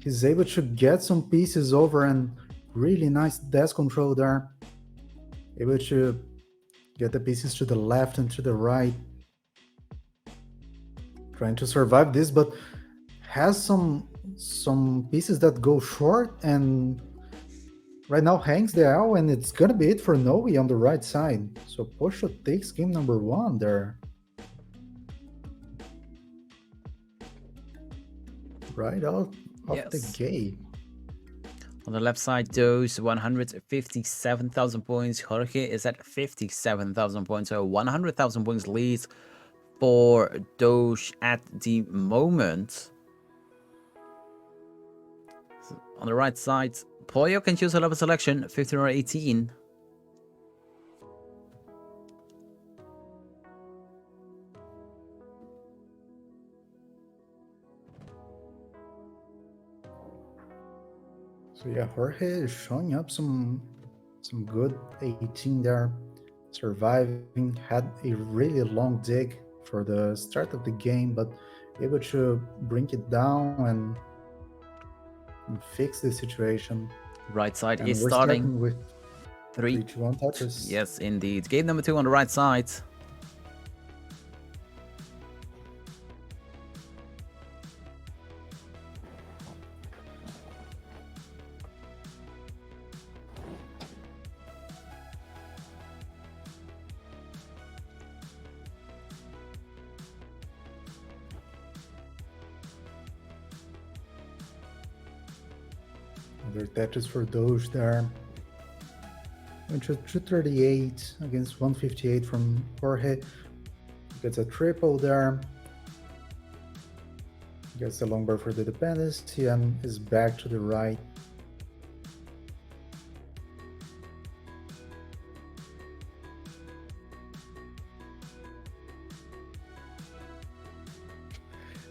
B: He's able to get some pieces over, and really nice Das control there. Able to get the pieces to the left and to the right. Trying to survive this, but has some pieces that go short, and right now hangs the L, and it's gonna be it for Noe on the right side. So Pocho takes game number 1 there. Right out of the gate.
A: On the left side, Doge 157,000 points. Jorge is at 57,000 points. So 100,000 points lead for Doge at the moment. So on the right side, Pollo can choose a level selection, 15 or 18.
B: So yeah, Jorge is showing up some good 18 there, surviving. Had a really long dig for the start of the game, but able to bring it down and fix the situation.
A: Right side
B: and
A: is
B: we're
A: starting
B: with
A: 3,
B: 2, 1 Tetris.
A: Yes, indeed. Game number 2 on the right side.
B: Another Tetris for Doge there. Went to 238 against 158 from Jorge. Gets a triple there. Gets the long bar for the dependency and is back to the right.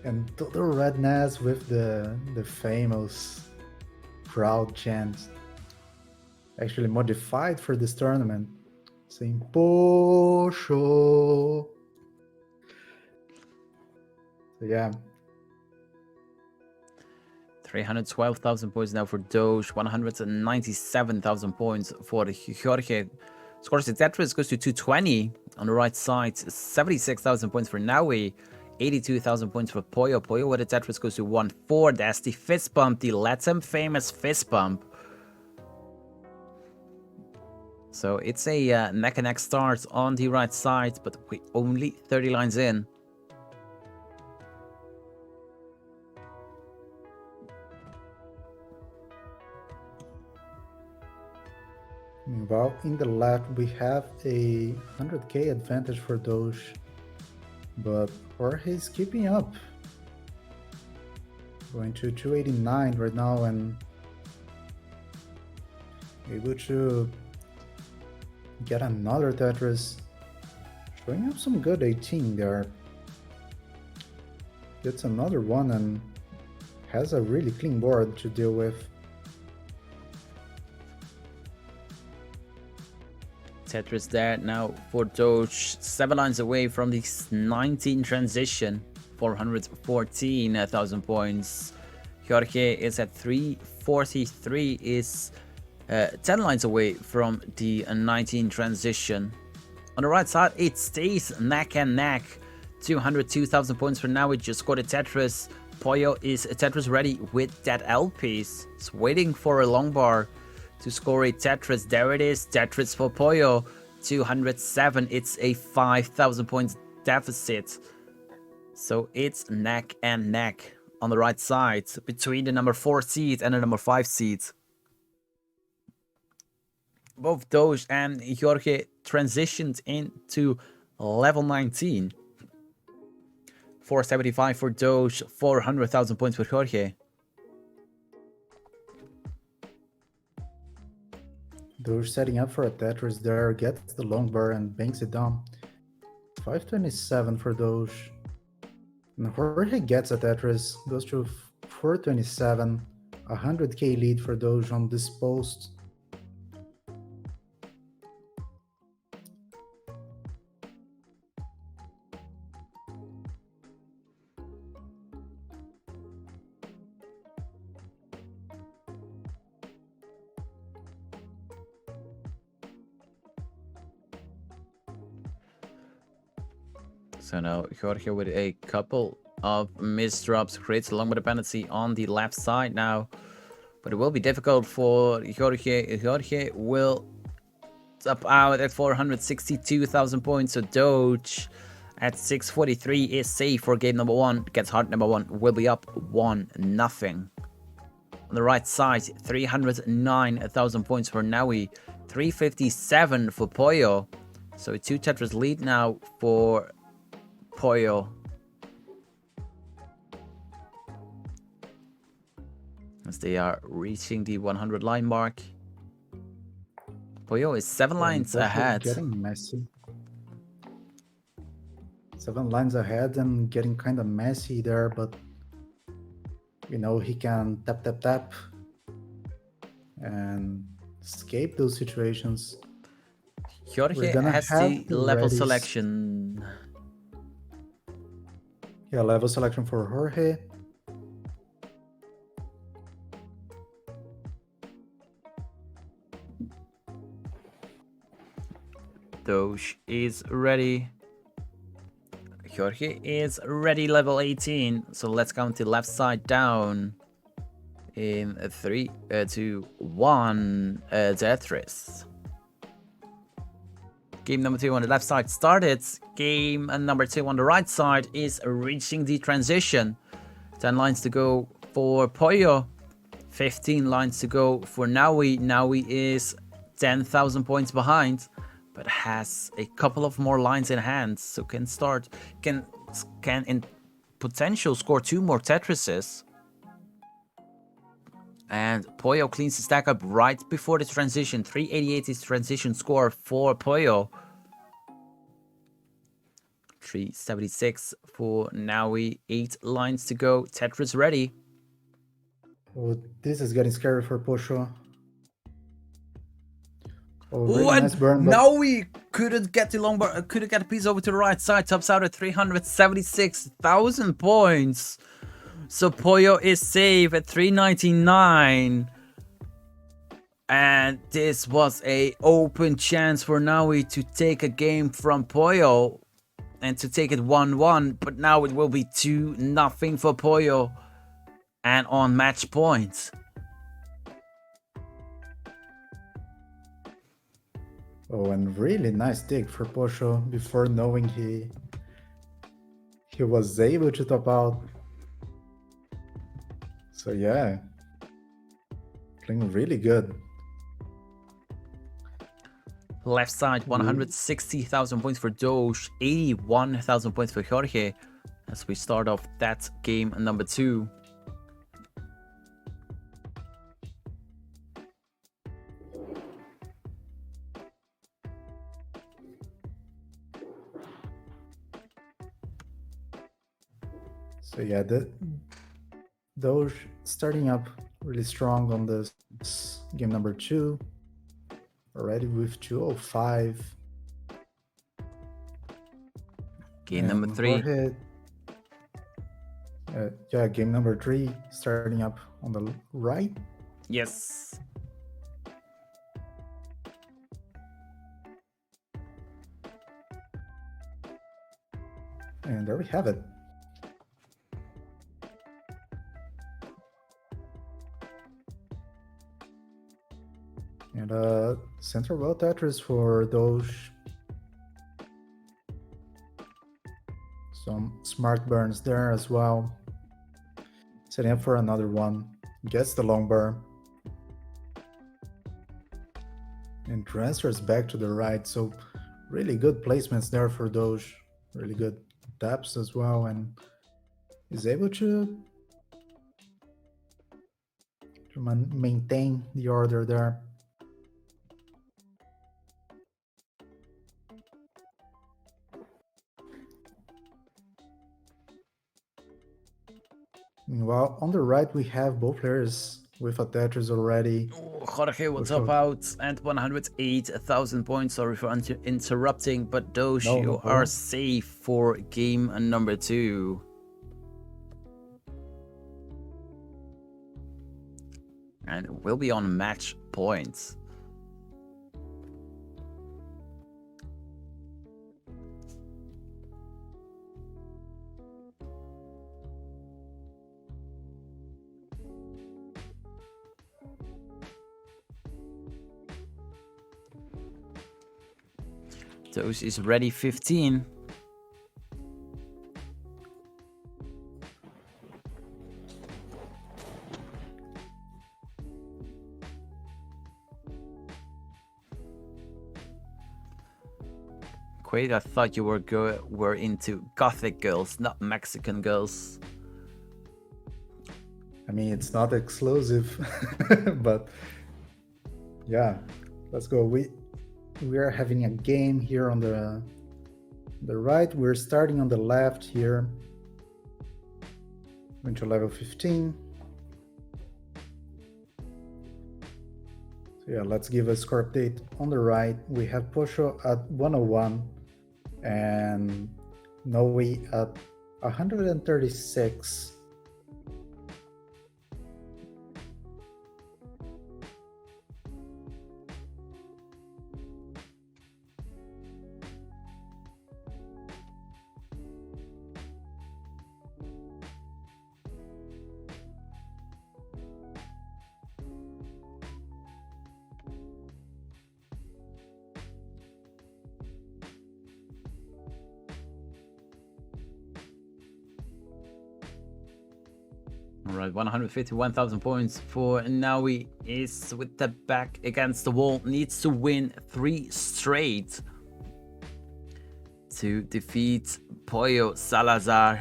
B: And Todo Redness with the famous crowd chant, actually modified for this tournament, saying Posho. So yeah.
A: 312,000 points now for Doge, 197,000 points for Jorge. Scores the Tetris goes to 220 on the right side, 76,000 points for Naui, 82,000 points for Pollo. Pollo with the Tetris goes to 1-4. That's the fist bump, the Latin famous fist bump. So it's a neck and neck start on the right side, but we only 30 lines in.
B: Meanwhile, in the left, we have a 100k advantage for Doge, but Jorge is keeping up. Going to 289 right now and able to get another Tetris. Showing up some good 18 there. Gets another one and has a really clean board to deal with.
A: Tetris there now for Doge, 7 lines away from the 19 transition, 414,000 points. Jorge is at 343, is 10 lines away from the 19 transition. On the right side, it stays neck and neck, 202,000 points for now. We just got a Tetris. Pollo is a Tetris ready with that L piece. It's waiting for a long bar to score a Tetris. There it is, Tetris for Pollo, 207. It's a 5,000 points deficit. So it's neck and neck on the right side between the number 4 seed and the number 5 seed. Both Doge and Jorge transitioned into level 19. 475 for Doge, 400,000 points for Jorge.
B: Doge setting up for a Tetris there, gets the long bar and banks it down. 527 for Doge. And Jorge gets a Tetris, goes to 427, 100k lead for Doge on this post.
A: So now Jorge with a couple of misdrops creates a long dependency on the left side now. But it will be difficult for Jorge. Jorge will top out at 462,000 points. So Doge at 643 is safe for game number 1. Gets hard number 1 will be up 1-0. On the right side, 309,000 points for Naui, 357 for Pollo. So a 2 Tetris lead now for Pollo. As they are reaching the 100 line mark. Pollo is 7 lines ahead.
B: Getting messy. 7 lines ahead and getting kind of messy there, but you know, he can tap, tap, tap and escape those situations.
A: Jorge has the level selection.
B: Yeah, level selection for Jorge.
A: Doge is ready. Jorge is ready, level 18. So let's count the left side down. In 3, 2, 1, Tetris. Game number 2 on the left side started. Game number 2 on the right side is reaching the transition. 10 lines to go for Pollo. 15 lines to go for Naui. Naui is 10,000 points behind, but has a couple of more lines in hand, so can in potential score 2 more Tetrises. And Pollo cleans the stack up right before the transition. 388 is transition score for Pollo. 376 for Naui. 8 lines to go. Tetris ready.
B: Oh, this is getting scary for Posho. Oh,
A: Oh,
B: really
A: and
B: nice burn, but
A: Naui couldn't get the long bar, couldn't get a piece over to the right side. Tops out at 376,000 points. So Pollo is safe at 399. And this was a open chance for Naui to take a game from Pollo and to take it 1-1, but now it will be 2-0 for Pollo and on match points.
B: oh, and really nice dig for Posho before knowing he was able to top out. So yeah, playing really good.
A: Left side, 160,000 points for Doge, 81,000 points for Jorge as we start off that game number 2.
B: So yeah, Doge starting up really strong on this game number 2. Already with 205.
A: Game number 3.
B: Jorge, yeah, game number 3 starting up on the right.
A: Yes.
B: And there we have it. And center well Tetris for Doge. Some smart burns there as well. Setting up for another one. Gets the long burn. And transfers back to the right. So really good placements there for Doge. Really good taps as well. And is able to maintain the order there. Meanwhile, on the right, we have both players with a Tetris already.
A: Oh, Jorge will top out and 108,000 points. Sorry for interrupting, but Doge, you are safe for game number 2. And we'll be on match points. Doge is ready 15. Quaid, I thought you were into Gothic girls, not Mexican girls.
B: I mean, it's not exclusive, but yeah, let's go. We are having a game here on the right. We're starting on the left here. Going to level 15. So yeah, let's give a score update. On the right, we have Posho at 101 and Noe at 136.
A: Alright, 151,000 points for Naui. Is with the back against the wall. Needs to win 3 straight to defeat Pollo Salazar.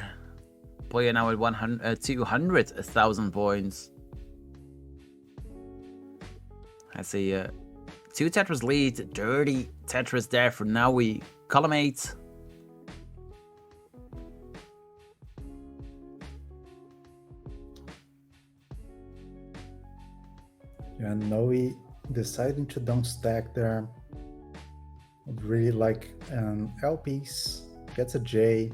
A: Pollo now at 200,000 points. Has a 2 Tetris lead. Dirty Tetris there for Naui. Column 8.
B: And Noe deciding to don't stack there. Would really like an L piece, gets a J.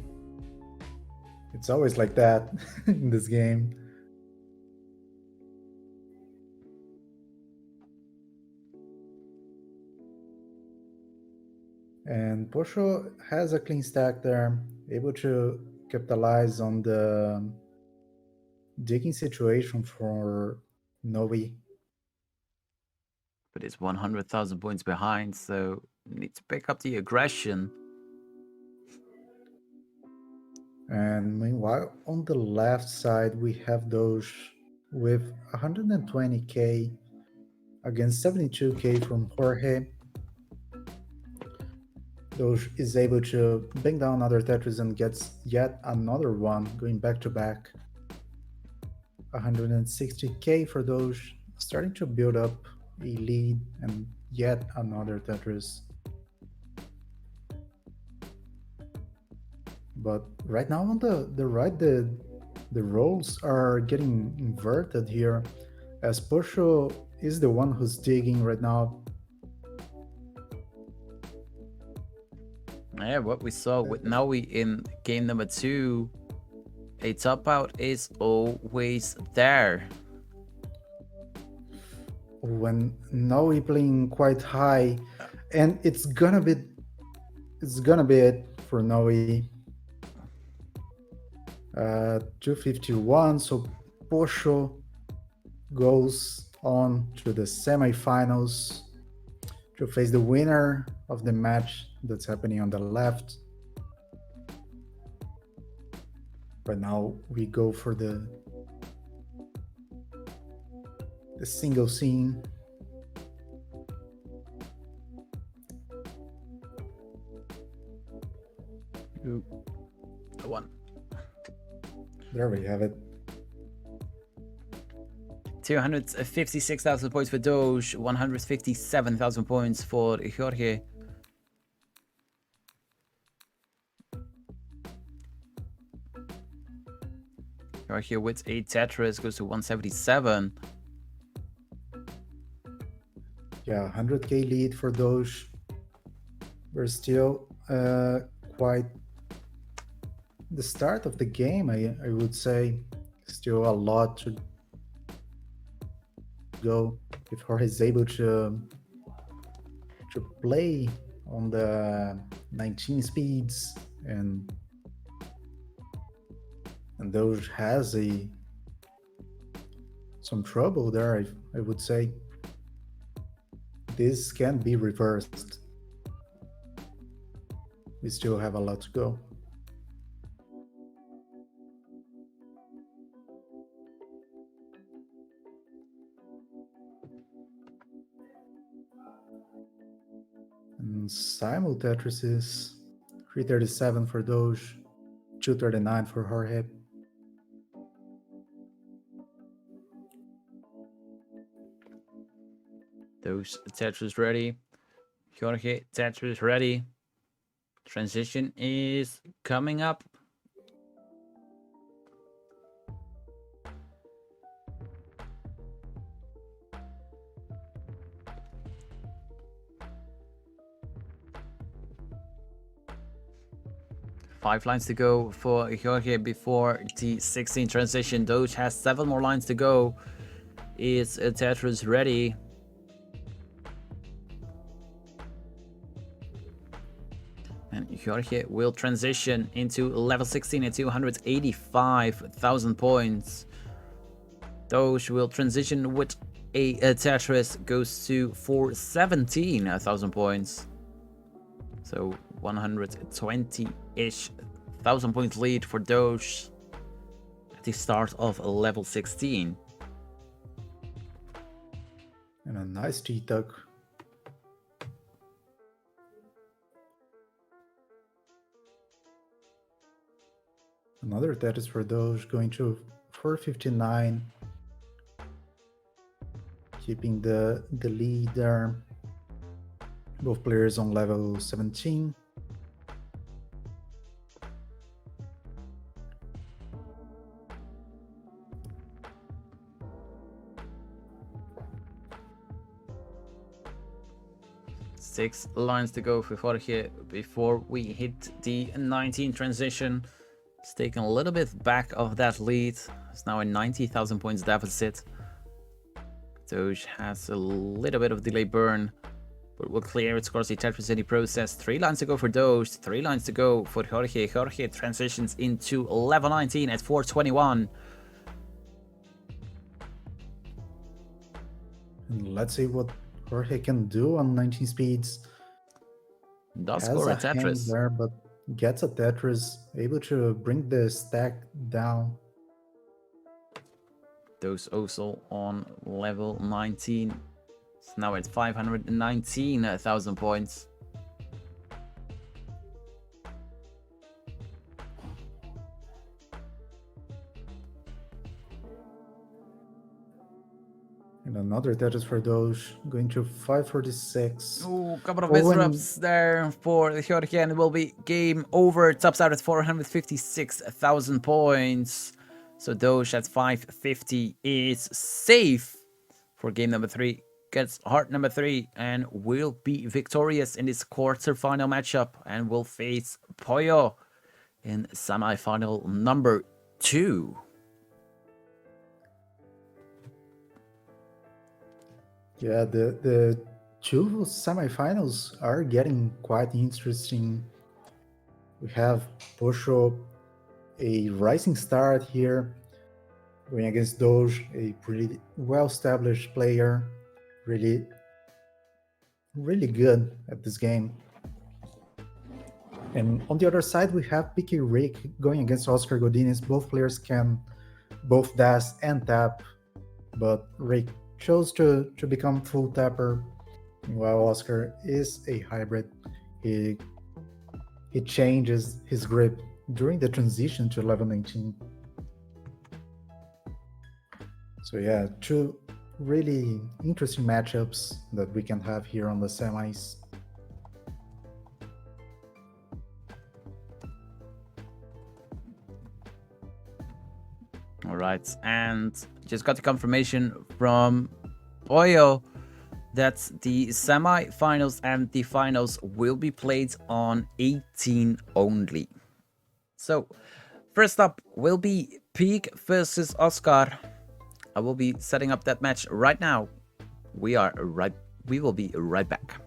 B: It's always like that in this game. And Posho has a clean stack there, able to capitalize on the digging situation for Noe.
A: But it's 100,000 points behind, so need to pick up the aggression.
B: And meanwhile, on the left side, we have Doge with 120k against 72k from Jorge. Doge is able to bang down another Tetris and gets yet another one, going back to back. 160k for Doge, starting to build up a lead and yet another Tetris. But right now on the right, the roles are getting inverted here, as Posho is the one who's digging right now.
A: Yeah, what we saw with Naui in game number 2, a top out is always there.
B: When Naui playing quite high, and it's gonna be it for Naui. 251, so Posho goes on to the semifinals to face the winner of the match that's happening on the left. Right now we go for the single scene.
A: Ooh, the one.
B: There we have it.
A: 256,000 points for Doge, 157,000 points for Jorge. Jorge with 8 Tetris goes to 177.
B: Yeah, 100k lead for Doge. We're still quite the start of the game, I would say. Still a lot to go. If Jorge is able to play on the 19 speeds and Doge has some trouble there, I would say. This can be reversed. We still have a lot to go. And simul Tetris is 337 for Doge, 239 for Jorge.
A: Those Tetris ready. Jorge Tetris ready. Transition is coming up. Five lines to go for Jorge before the 16 transition. Doge has 7 more lines to go. Is Tetris ready? And Jorge will transition into level 16 at 285,000 points. Doge will transition with a Tetris, goes to 417,000 points. So 120-ish thousand points lead for Doge. the start of level 16.
B: And a nice T-tuck. Another Tetris for those, going to 459. Keeping the lead there. Both players on level 17.
A: Six lines to go for Jorge before we hit the 19 transition. It's taken a little bit back of that lead. It's now a 90,000 points deficit. Doge has a little bit of delay burn, but will clear its scores the Tetris in the process. 3 lines to go for Doge, 3 lines to go for Jorge. Jorge transitions into level 19 at 421.
B: And let's see what Jorge can do on 19 speeds.
A: Does score a Tetris
B: there, but gets a Tetris, able to bring the stack down.
A: Those also on level 19. It's now at 519,000 points.
B: And another Tetris for those, going to 546.
A: Ooh, couple of misreps there for Jorge, and it will be game over. Tops out at 456,000 points. So Doge at 550 is safe for game number 3. Gets heart number 3 and will be victorious in this quarterfinal matchup and will face Pollo in semifinal number 2.
B: Yeah, the 2 semifinals are getting quite interesting. We have Pocho, a rising start here, going against Doge, a pretty well-established player, really good at this game. And on the other side, we have Picky Rick going against Oscar Godinez. Both players can both dash and tap, but Rick chose to become full tapper, while Oscar is a hybrid. He changes his grip during the transition to level 19. So yeah, 2 really interesting matchups that we can have here on the semis.
A: All right, and just got the confirmation from Pollo that the semi-finals and the finals will be played on 18 only. So, first up will be Peak versus Oscar. I will be setting up that match right now. We will be right back.